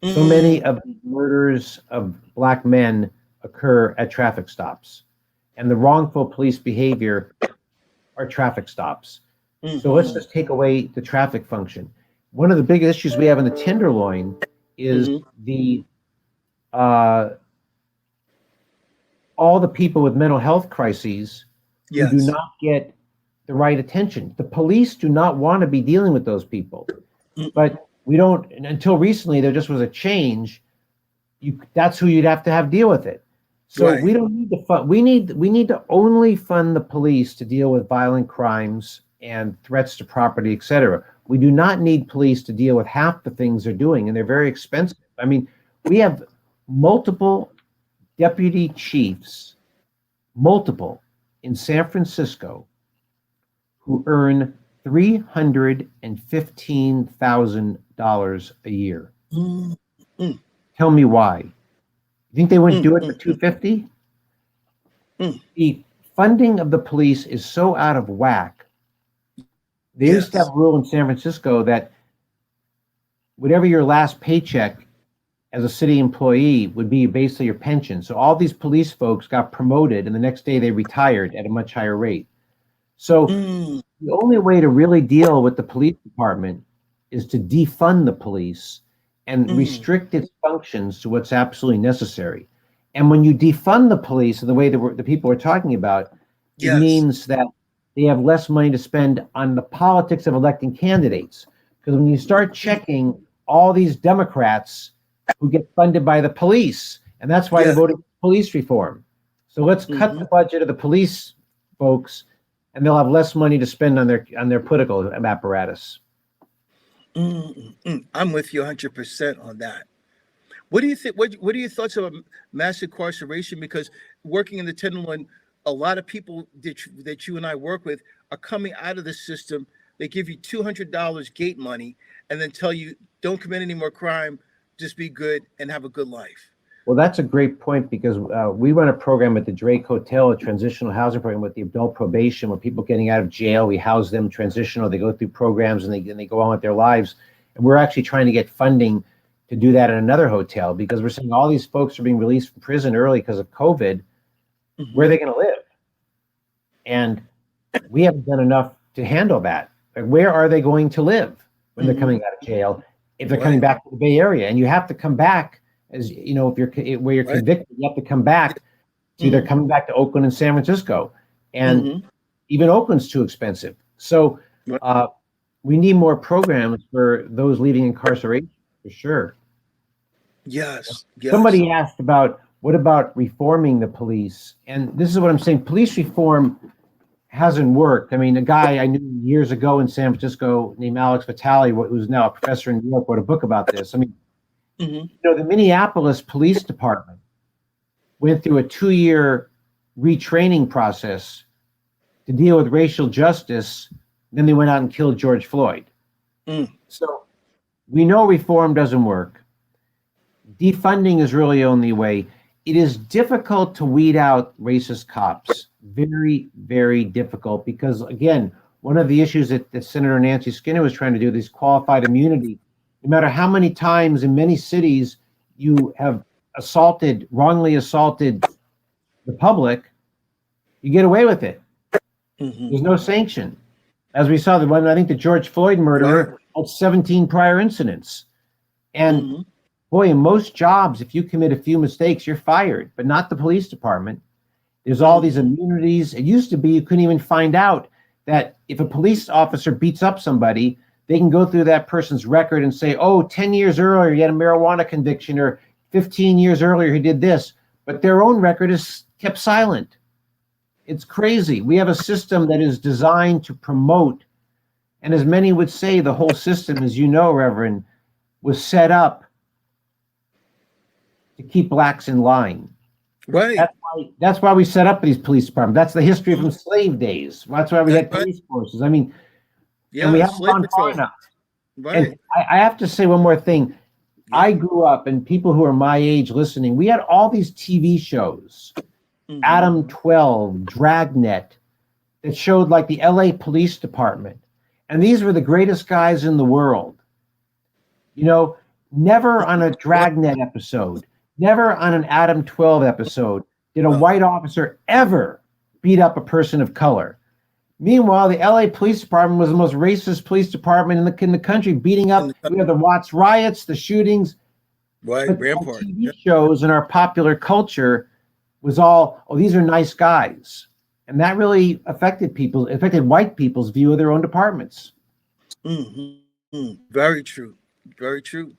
So many of the murders of Black men occur at traffic stops, and the wrongful police behavior are traffic stops. So let's just take away the traffic function. One of the big issues we have in the Tenderloin is all the people with mental health crises who do not get the right attention. The police do not want to be dealing with those people, but we don't. Until recently, there just was a change. That's who you'd have to deal with it. So we don't need to fund. We need to only fund the police to deal with violent crimes and threats to property, etc. We do not need police to deal with half the things they're doing, and they're very expensive. I mean, we have multiple deputy chiefs, in San Francisco, who earn $315,000 a year. Tell me why. You think they wouldn't do it for $250? The funding of the police is so out of whack. They used to have a rule in San Francisco that whatever your last paycheck as a city employee would be basically your pension. So all these police folks got promoted, and the next day they retired at a much higher rate. So the only way to really deal with the police department is to defund the police and restrict its functions to what's absolutely necessary. And when you defund the police in the way that the people are talking about, it means that they have less money to spend on the politics of electing candidates. Because when you start checking all these Democrats who get funded by the police, and that's why they voted for police reform. So let's cut the budget of the police folks, and they'll have less money to spend on their political apparatus. I'm with you 100% on that. What do you think? What are your thoughts about mass incarceration? Because working in the Tenderloin, a lot of people that you and I work with are coming out of the system. They give you $200 gate money and then tell you, don't commit any more crime, just be good and have a good life. Well, that's a great point, because we run a program at the Drake Hotel, a transitional housing program with the adult probation, where people getting out of jail, we house them transitional. They go through programs and they go on with their lives. And we're actually trying to get funding to do that at another hotel, because we're seeing all these folks are being released from prison early because of COVID. Where are they going to live? And we haven't done enough to handle that. Like, where are they going to live when they're coming out of jail? If they're coming back to the Bay Area, and you have to come back, as you know, if you're where you're convicted, you have to come back to either coming back to Oakland and San Francisco, and even Oakland's too expensive. So we need more programs for those leaving incarceration, for sure. Yes. Somebody asked about, what about reforming the police? And this is what I'm saying. Police reform hasn't worked. I mean, a guy I knew years ago in San Francisco named Alex Vitale, who's now a professor in New York, wrote a book about this. I mean, you know, the Minneapolis Police Department went through a 2-year retraining process to deal with racial justice. Then they went out and killed George Floyd. So we know reform doesn't work. Defunding is really the only way. It is difficult to weed out racist cops. Very, very difficult, because, again, one of the issues that Senator Nancy Skinner was trying to do, this qualified immunity, no matter how many times in many cities you have wrongly assaulted the public, you get away with it. There's no sanction. As we saw, I think the George Floyd murderer had 17 prior incidents. And boy, in most jobs, if you commit a few mistakes, you're fired, but not the police department. There's all these immunities. It used to be you couldn't even find out that if a police officer beats up somebody, they can go through that person's record and say, oh, 10 years earlier, he had a marijuana conviction, or 15 years earlier, he did this. But their own record is kept silent. It's crazy. We have a system that is designed to promote, and as many would say, the whole system, as you know, Reverend, was set up to keep blacks in line. Right. That's why we set up these police departments. That's the history from slave days. That's why we had police forces. I mean, and we haven't gone far enough. Right. And I have to say one more thing. I grew up, and people who are my age listening, we had all these TV shows, Adam 12, Dragnet, that showed like the LA Police Department. And these were the greatest guys in the world. You know, never on a Dragnet episode, never on an Adam 12 episode did a white officer ever beat up a person of color. Meanwhile, the LA Police Department was the most racist police department in the country, beating up. We have the Watts riots, the shootings. Right, but Rampart. TV shows and our popular culture was all, oh, these are nice guys. And that really affected white people's view of their own departments. Very true. Very true.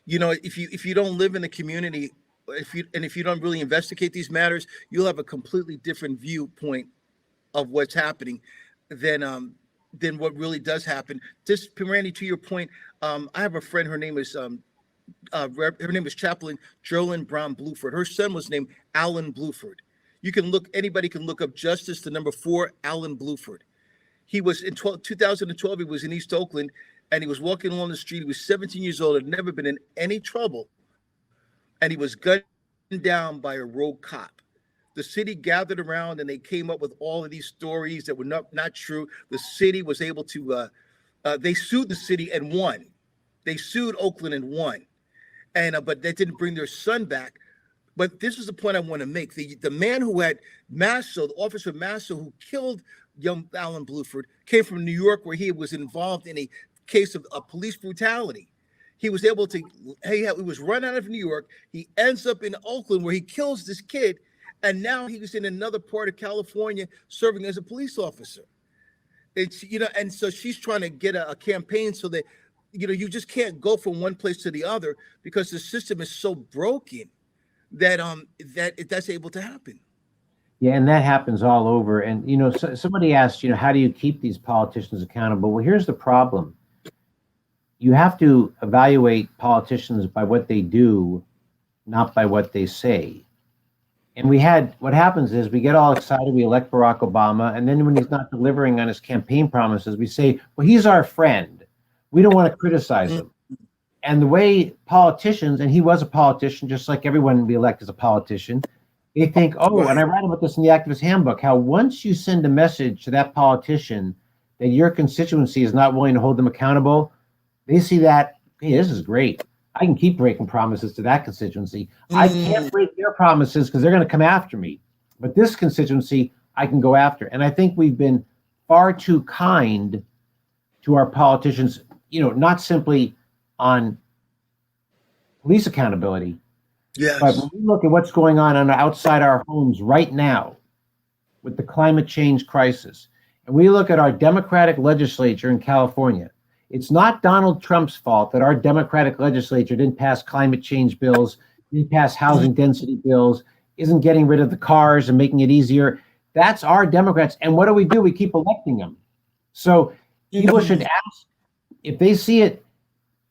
You know, if you don't live in the community, if you don't really investigate these matters, you'll have a completely different viewpoint of what's happening than what really does happen. Just, Randy, to your point, I have a friend. Her name is Chaplain Jolyn Brown Bluford. Her son was named Alan Bluford. Anybody can look up Justice, the number 4, Alan Bluford. He was in 2012. He was in East Oakland, and he was walking along the street. He was 17 years old, had never been in any trouble, and he was gunned down by a rogue cop. The city gathered around, and they came up with all of these stories that were not true. The city was able to, they sued the city and won. They sued Oakland and won. And but they didn't bring their son back. But this is the point I want to make. The man who had Masso, the Officer Masso, who killed young Alan Bluford, came from New York, where he was involved in a case of police brutality. He was able to, he was run out of New York. He ends up in Oakland where he kills this kid. And now he was in another part of California serving as a police officer. It's, and so she's trying to get a campaign so that, you just can't go from one place to the other because the system is so broken that that's able to happen. Yeah, and that happens all over. And, somebody asked, how do you keep these politicians accountable? Well, here's the problem. You have to evaluate politicians by what they do, not by what they say. And what happens is we get all excited, we elect Barack Obama, and then when he's not delivering on his campaign promises, we say, well, he's our friend. We don't want to criticize him. And the way politicians, and he was a politician, just like everyone we elect is a politician, they think, and I write about this in the Activist Handbook, how once you send a message to that politician that your constituency is not willing to hold them accountable, they see that, hey, this is great. I can keep breaking promises to that constituency. I can't break their promises because they're going to come after me. But this constituency, I can go after. And I think we've been far too kind to our politicians, not simply on police accountability, but when we look at what's going on outside our homes right now with the climate change crisis, and we look at our Democratic legislature in California, it's not Donald Trump's fault that our Democratic legislature didn't pass climate change bills, didn't pass housing density bills, isn't getting rid of the cars and making it easier. That's our Democrats. And what do? We keep electing them. So people should ask if they see it,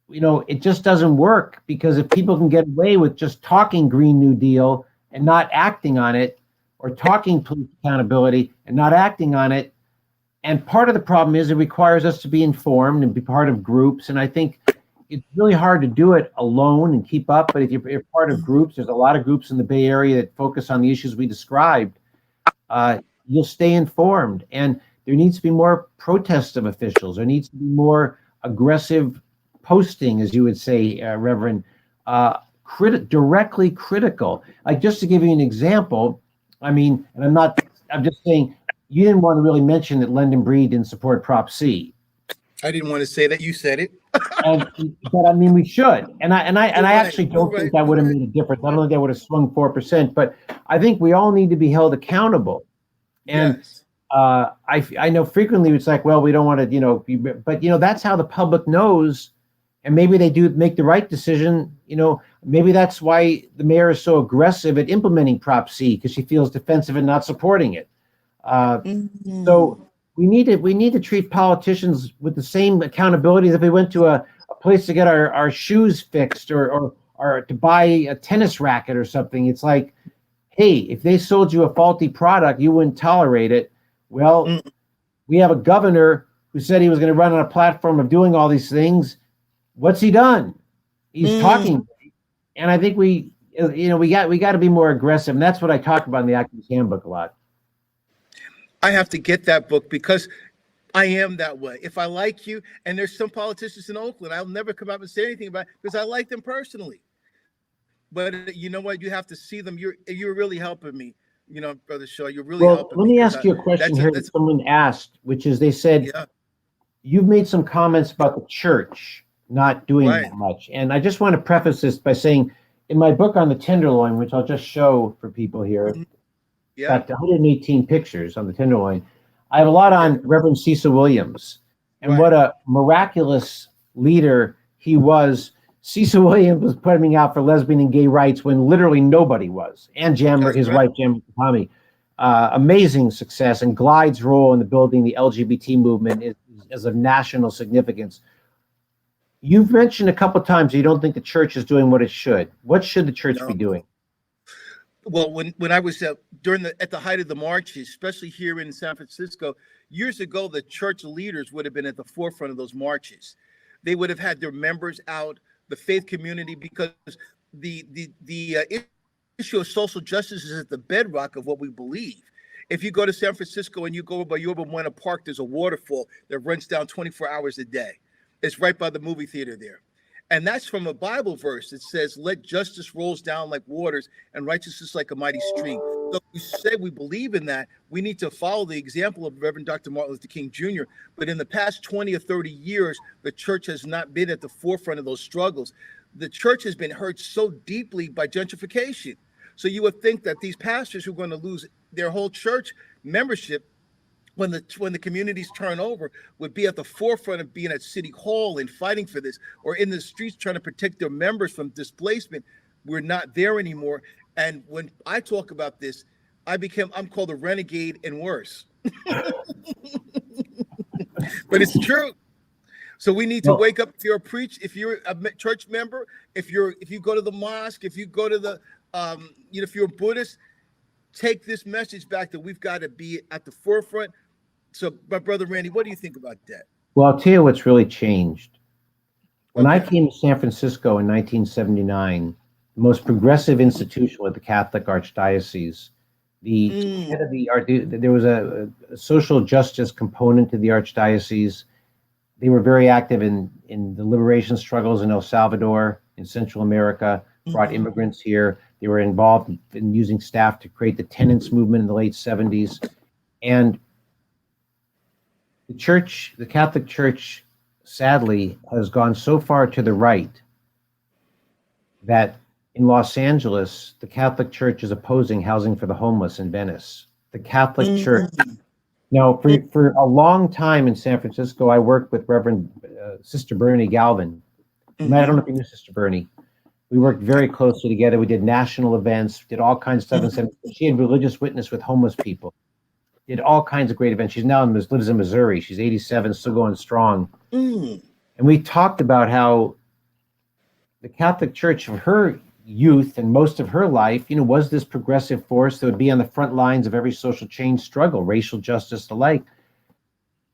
it just doesn't work, because if people can get away with just talking Green New Deal and not acting on it, or talking police accountability and not acting on it, and part of the problem is it requires us to be informed and be part of groups. And I think it's really hard to do it alone and keep up. But if you're part of groups, there's a lot of groups in the Bay Area that focus on the issues we described. You'll stay informed. And there needs to be more protest of officials. There needs to be more aggressive posting, as you would say, Reverend, directly critical. Like, just to give you an example, I'm just saying, you didn't want to really mention that London Breed didn't support Prop C. I didn't want to say that. You said it. But we should. And I actually don't think that would have made a difference. I don't think that would have swung 4%. But I think we all need to be held accountable. And I know frequently it's like, well, we don't want to, but that's how the public knows. And maybe they do make the right decision. Maybe that's why the mayor is so aggressive at implementing Prop C, because she feels defensive and not supporting it. So we need to treat politicians with the same accountability as if we went to a place to get our shoes fixed or to buy a tennis racket or something. It's like, hey, if they sold you a faulty product, you wouldn't tolerate it. Well, we have a governor who said he was going to run on a platform of doing all these things. What's he done? He's talking. And I think we got to be more aggressive. And that's what I talk about in the Activist Handbook a lot. I have to get that book because I am that way. If I like you, and there's some politicians in Oakland, I'll never come out and say anything about it because I like them personally. But you know what? You have to see them. You're really helping me, Brother Shaw. You're really helping me. Let me ask you a question here that someone asked, which is, they said, you've made some comments about the church not doing that much. And I just want to preface this by saying, in my book on the Tenderloin, which I'll just show for people here, got 118 pictures on the Tenderloin. I have a lot on Reverend Cecil Williams and what a miraculous leader he was. Cecil Williams was putting out for lesbian and gay rights when literally nobody was. And his wife, Jan Tommy. Amazing success. And Glide's role in the building the LGBT movement is of national significance. You've mentioned a couple of times you don't think the church is doing what it should. What should the church be doing? Well, when I was at the height of the marches, especially here in San Francisco, years ago, the church leaders would have been at the forefront of those marches. They would have had their members out, the faith community, because the issue of social justice is at the bedrock of what we believe. If you go to San Francisco and you go by Yorba Buena Park, there's a waterfall that runs down 24 hours a day. It's right by the movie theater there. And that's from a Bible verse that says, let justice rolls down like waters and righteousness like a mighty stream. So we say we believe in that. We need to follow the example of Reverend Dr. Martin Luther King Jr. But in the past 20 or 30 years, the church has not been at the forefront of those struggles. The church has been hurt so deeply by gentrification. So you would think that these pastors who are going to lose their whole church membership when the communities turn over would be at the forefront of being at City Hall and fighting for this, or in the streets trying to protect their members from displacement. We're not there anymore. And when I talk about this, I'm called a renegade and worse. But it's true. So we need to wake up. If you're a church member, if you go to the mosque, if you go to the, if you're a Buddhist, take this message back that we've got to be at the forefront. So, my brother Randy, what do you think about that? Well, I'll tell you what's really changed. When I came to San Francisco in 1979, the most progressive institution was the Catholic Archdiocese. Head of there was a social justice component to the Archdiocese. They were very active in the liberation struggles in El Salvador, in Central America, brought immigrants here. They were involved in using staff to create the tenants movement in the late 70s. And the Catholic Church, sadly, has gone so far to the right that in Los Angeles, the Catholic Church is opposing housing for the homeless in Venice. The Catholic Church. Now, for a long time in San Francisco, I worked with Reverend Sister Bernie Galvin. I don't know if you knew Sister Bernie. We worked very closely together. We did national events, did all kinds of stuff. She had religious witness with homeless people. Did all kinds of great events. She's now lives in Missouri. She's 87, still going strong. And we talked about how the Catholic Church, for her youth and most of her life, was this progressive force that would be on the front lines of every social change struggle, racial justice alike.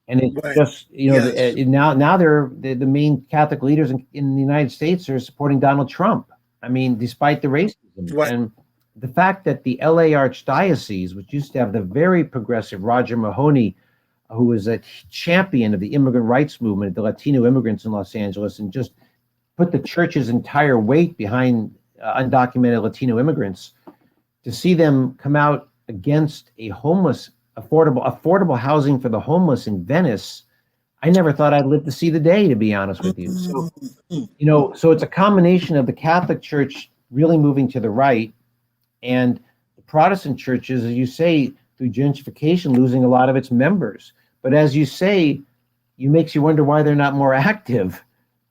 And it's just, now they're the main Catholic leaders in the United States are supporting Donald Trump. I mean, despite the racism. And the fact that the LA Archdiocese, which used to have the very progressive Roger Mahoney, who was a champion of the immigrant rights movement, the Latino immigrants in Los Angeles, and just put the church's entire weight behind undocumented Latino immigrants, to see them come out against a affordable housing for the homeless in Venice, I never thought I'd live to see the day, to be honest with you. So, so it's a combination of the Catholic Church really moving to the right and the Protestant churches, as you say, through gentrification, losing a lot of its members. But as you say, it makes you wonder why they're not more active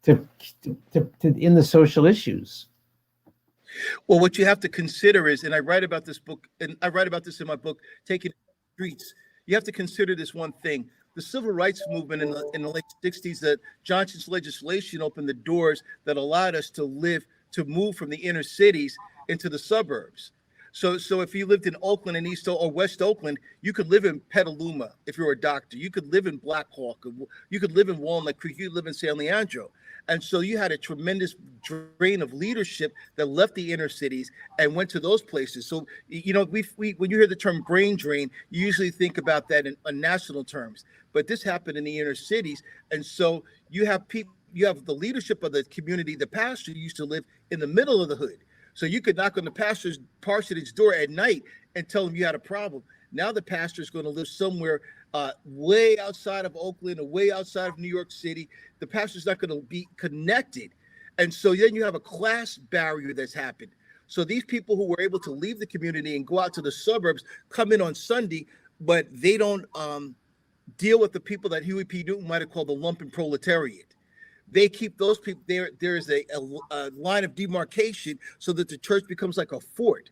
to in the social issues. Well, what you have to consider is, and I write about this book, and I write about this in my book, Taking Streets. You have to consider this one thing. The civil rights movement in the late 60s, that Johnson's legislation opened the doors that allowed us to move from the inner cities into the suburbs. So if you lived in Oakland and East or West Oakland, you could live in Petaluma if you're a doctor. You could live in Black Hawk. You could live in Walnut Creek. You could live in San Leandro. And so you had a tremendous drain of leadership that left the inner cities and went to those places. So, we when you hear the term brain drain, you usually think about that in national terms. But this happened in the inner cities. And so you have the leadership of the community. The pastor used to live in the middle of the hood. So you could knock on the pastor's parsonage door at night and tell him you had a problem. Now the pastor is going to live somewhere way outside of Oakland or way outside of New York City. The pastor's not going to be connected. And so then you have a class barrier that's happened. So these people who were able to leave the community and go out to the suburbs come in on Sunday, but they don't deal with the people that Huey P. Newton might have called the lumpen proletariat. They keep those people there. There is a line of demarcation so that the church becomes like a fort.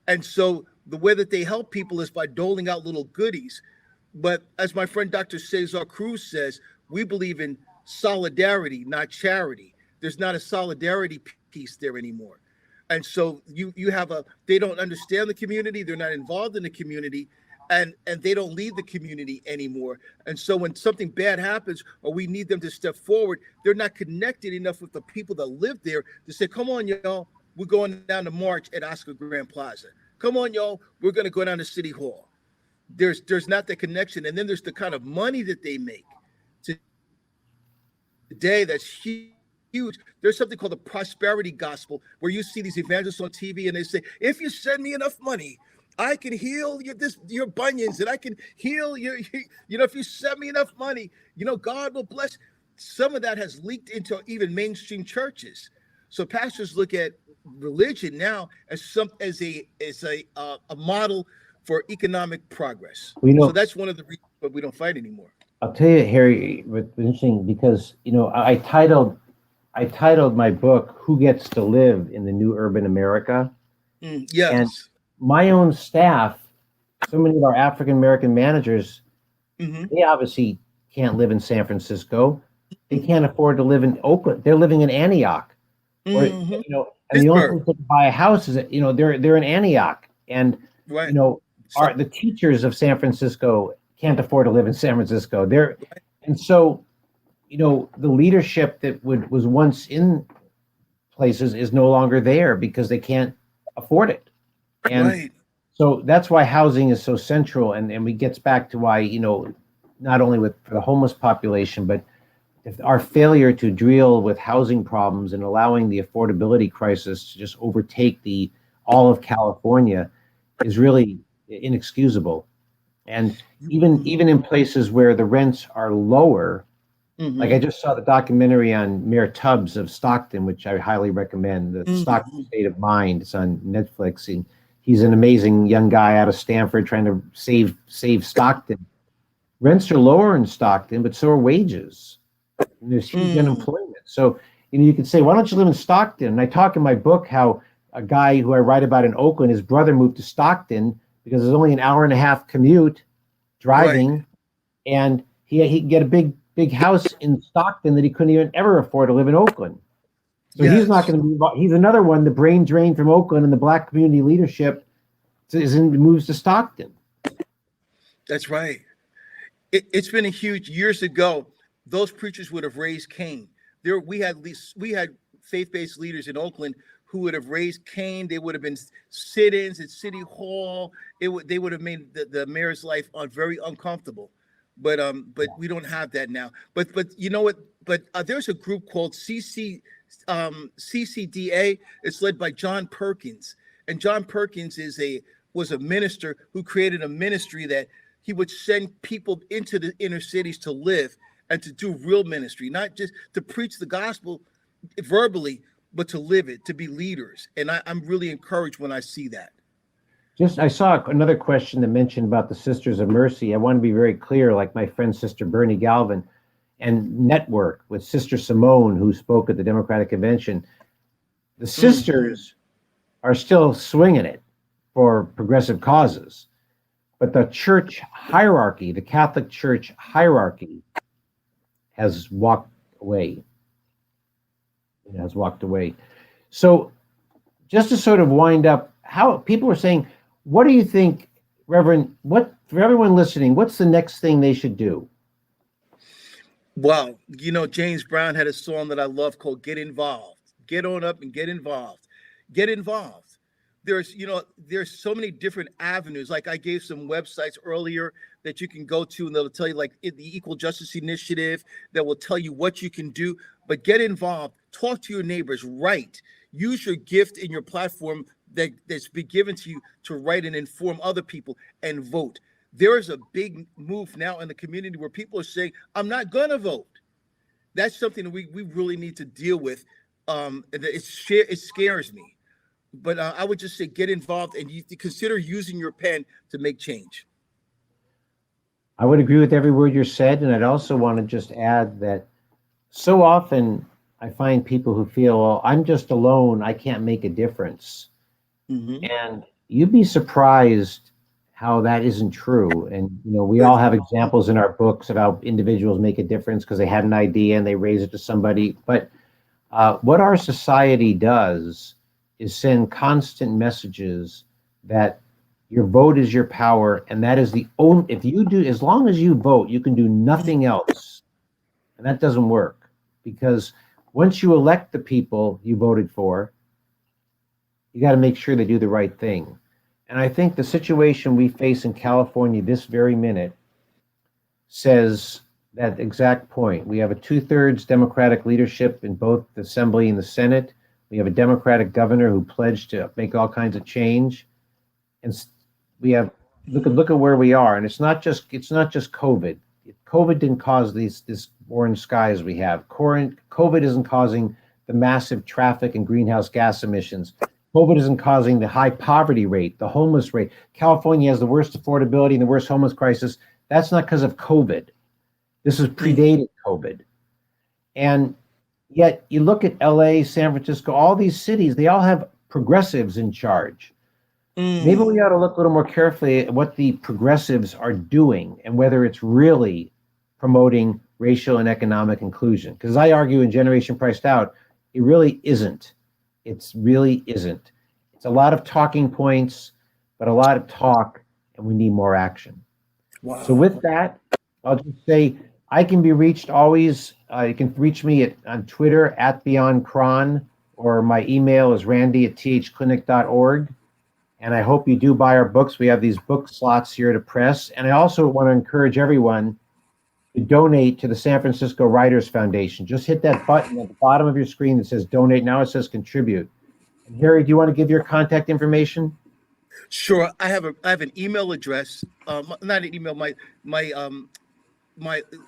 And so the way that they help people is by doling out little goodies. But as my friend Dr. Cesar Cruz says, we believe in solidarity, not charity. There's not a solidarity piece there anymore. And so you have they don't understand the community. They're not involved in the community. And they don't lead the community anymore. And so when something bad happens or we need them to step forward, they're not connected enough with the people that live there to say, come on, y'all, we're going down to march at Oscar Grand Plaza. Come on, y'all, we're going to go down to City Hall. There's not the connection. And then there's the kind of money that they make today that's huge. There's something called the prosperity gospel, where you see these evangelists on TV and they say, if you send me enough money, I can heal your bunions, and I can heal if you send me enough money, God will bless. Some of that has leaked into even mainstream churches. So pastors look at religion now as a model for economic progress. So that's one of the reasons why we don't fight anymore. I'll tell you, Harry, what's interesting, because I titled my book "Who Gets to Live in the New Urban America." Yes. And my own staff, so many of our African American managers, they obviously can't live in San Francisco. They can't afford to live in Oakland. They're living in Antioch. Or, and the only place they can buy a house is they're in Antioch. And the teachers of San Francisco can't afford to live in San Francisco. And so the leadership that was once in places is no longer there because they can't afford it. And so that's why housing is so central, and it gets back to why, not only for the homeless population, but our failure to deal with housing problems and allowing the affordability crisis to just overtake all of California is really inexcusable. And even in places where the rents are lower, like I just saw the documentary on Mayor Tubbs of Stockton, which I highly recommend, the Stockton State of Mind. It's on Netflix. And he's an amazing young guy out of Stanford trying to save Stockton. Rents are lower in Stockton, but so are wages. And there's huge unemployment. So, you could say, why don't you live in Stockton? And I talk in my book how a guy who I write about in Oakland, his brother moved to Stockton because there's only an hour and a half commute driving. And he could get a big house in Stockton that he couldn't even ever afford to live in Oakland. So he's not going to move. He's another one, the brain drain from Oakland, and the Black community leadership moves to Stockton. That's right. It's been a huge, years ago, those preachers would have raised Cain. We had faith-based leaders in Oakland who would have raised Cain. They would have been sit-ins at City Hall. They would have made the mayor's life very uncomfortable. But we don't have that now. But you know what? But there's a group called CCDA. It's led by John Perkins, and John Perkins was a minister who created a ministry that he would send people into the inner cities to live and to do real ministry, not just to preach the gospel verbally, but to live it, to be leaders. And I'm really encouraged when I see that. I saw another question that mentioned about the Sisters of Mercy. I want to be very clear, like my friend, Sister Bernie Galvin, and network with Sister Simone, who spoke at the Democratic Convention. The sisters are still swinging it for progressive causes, but the church hierarchy, the Catholic Church hierarchy, has walked away. So just to sort of wind up, how people are saying, what do you think, Reverend, for everyone listening, what's the next thing they should do? Well, James Brown had a song that I love called Get Involved. Get on up and get involved. Get involved. There's so many different avenues. Like I gave some websites earlier that you can go to, and they'll tell you, like the Equal Justice Initiative, that will tell you what you can do. But get involved. Talk to your neighbors. Write. Use your gift in your platform that's been given to you to write and inform other people, and vote. There is a big move now in the community where people are saying, I'm not going to vote. That's something that we really need to deal with. It scares me. But I would just say get involved, and you consider using your pen to make change. I would agree with every word you said. And I'd also want to just add that so often I find people who feel, well, I'm just alone, I can't make a difference. And you'd be surprised how that isn't true. And, we all have examples in our books of how individuals make a difference because they had an idea and they raise it to somebody. But what our society does is send constant messages that your vote is your power. And that is as long as you vote, you can do nothing else. And that doesn't work, because once you elect the people you voted for, you got to make sure they do the right thing. And I think the situation we face in California this very minute says that exact point. We have a 2/3 Democratic leadership in both the Assembly and the Senate. We have a Democratic governor who pledged to make all kinds of change. And We have look at where we are, and it's not just COVID. COVID didn't cause this orange skies we have. COVID isn't causing the massive traffic and greenhouse gas emissions. COVID isn't causing the high poverty rate, the homeless rate. California has the worst affordability and the worst homeless crisis. That's not because of COVID. This is predated COVID. And yet you look at LA, San Francisco, all these cities, they all have progressives in charge. Maybe we ought to look a little more carefully at what the progressives are doing and whether it's really promoting racial and economic inclusion. Because I argue in Generation Priced Out, it really isn't. It's really isn't. It's a lot of talking points, but a lot of talk, and we need more action. Wow. So with that, I'll just say I can be reached always. You can reach me on Twitter @BeyondCron, or my email is randy@thclinic.org. And I hope you do buy our books. We have these book slots here to press. And I also want to encourage everyone to donate to the San Francisco Writers Foundation. Just hit that button at the bottom of your screen that says donate. Now it says contribute. And Harry, do you want to give your contact information? Sure. I have an email address. Not an email. My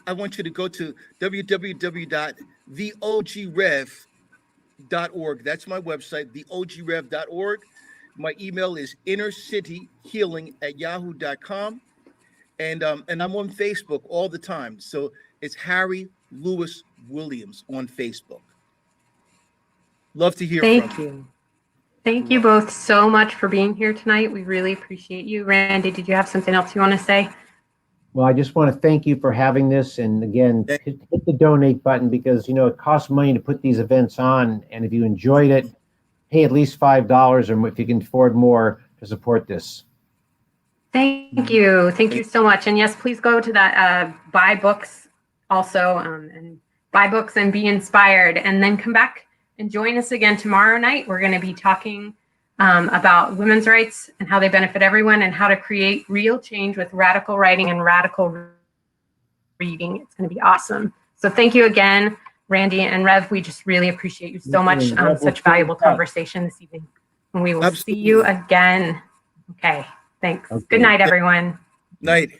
I want you to go to www.theogrev.org. That's my website, theogrev.org. My email is innercityhealing@yahoo.com. And I'm on Facebook all the time. So it's Harry Lewis Williams on Facebook. Love to hear from you. Thank you. Thank you both so much for being here tonight. We really appreciate you. Randy, did you have something else you want to say? Well, I just want to thank you for having this. And again, hit the donate button because, you know, it costs money to put these events on. And if you enjoyed it, pay at least $5 or if you can afford more to support this. Thank you. Thank you so much. And yes, please go to that buy books also and buy books and be inspired. And then come back and join us again tomorrow night. We're going to be talking about women's rights and how they benefit everyone and how to create real change with radical writing and radical reading. It's going to be awesome. So thank you again, Randy and Rev. We just really appreciate you so much. Such valuable conversation this evening. And we will see you again. Okay. Thanks. Okay. Good night, everyone. Night.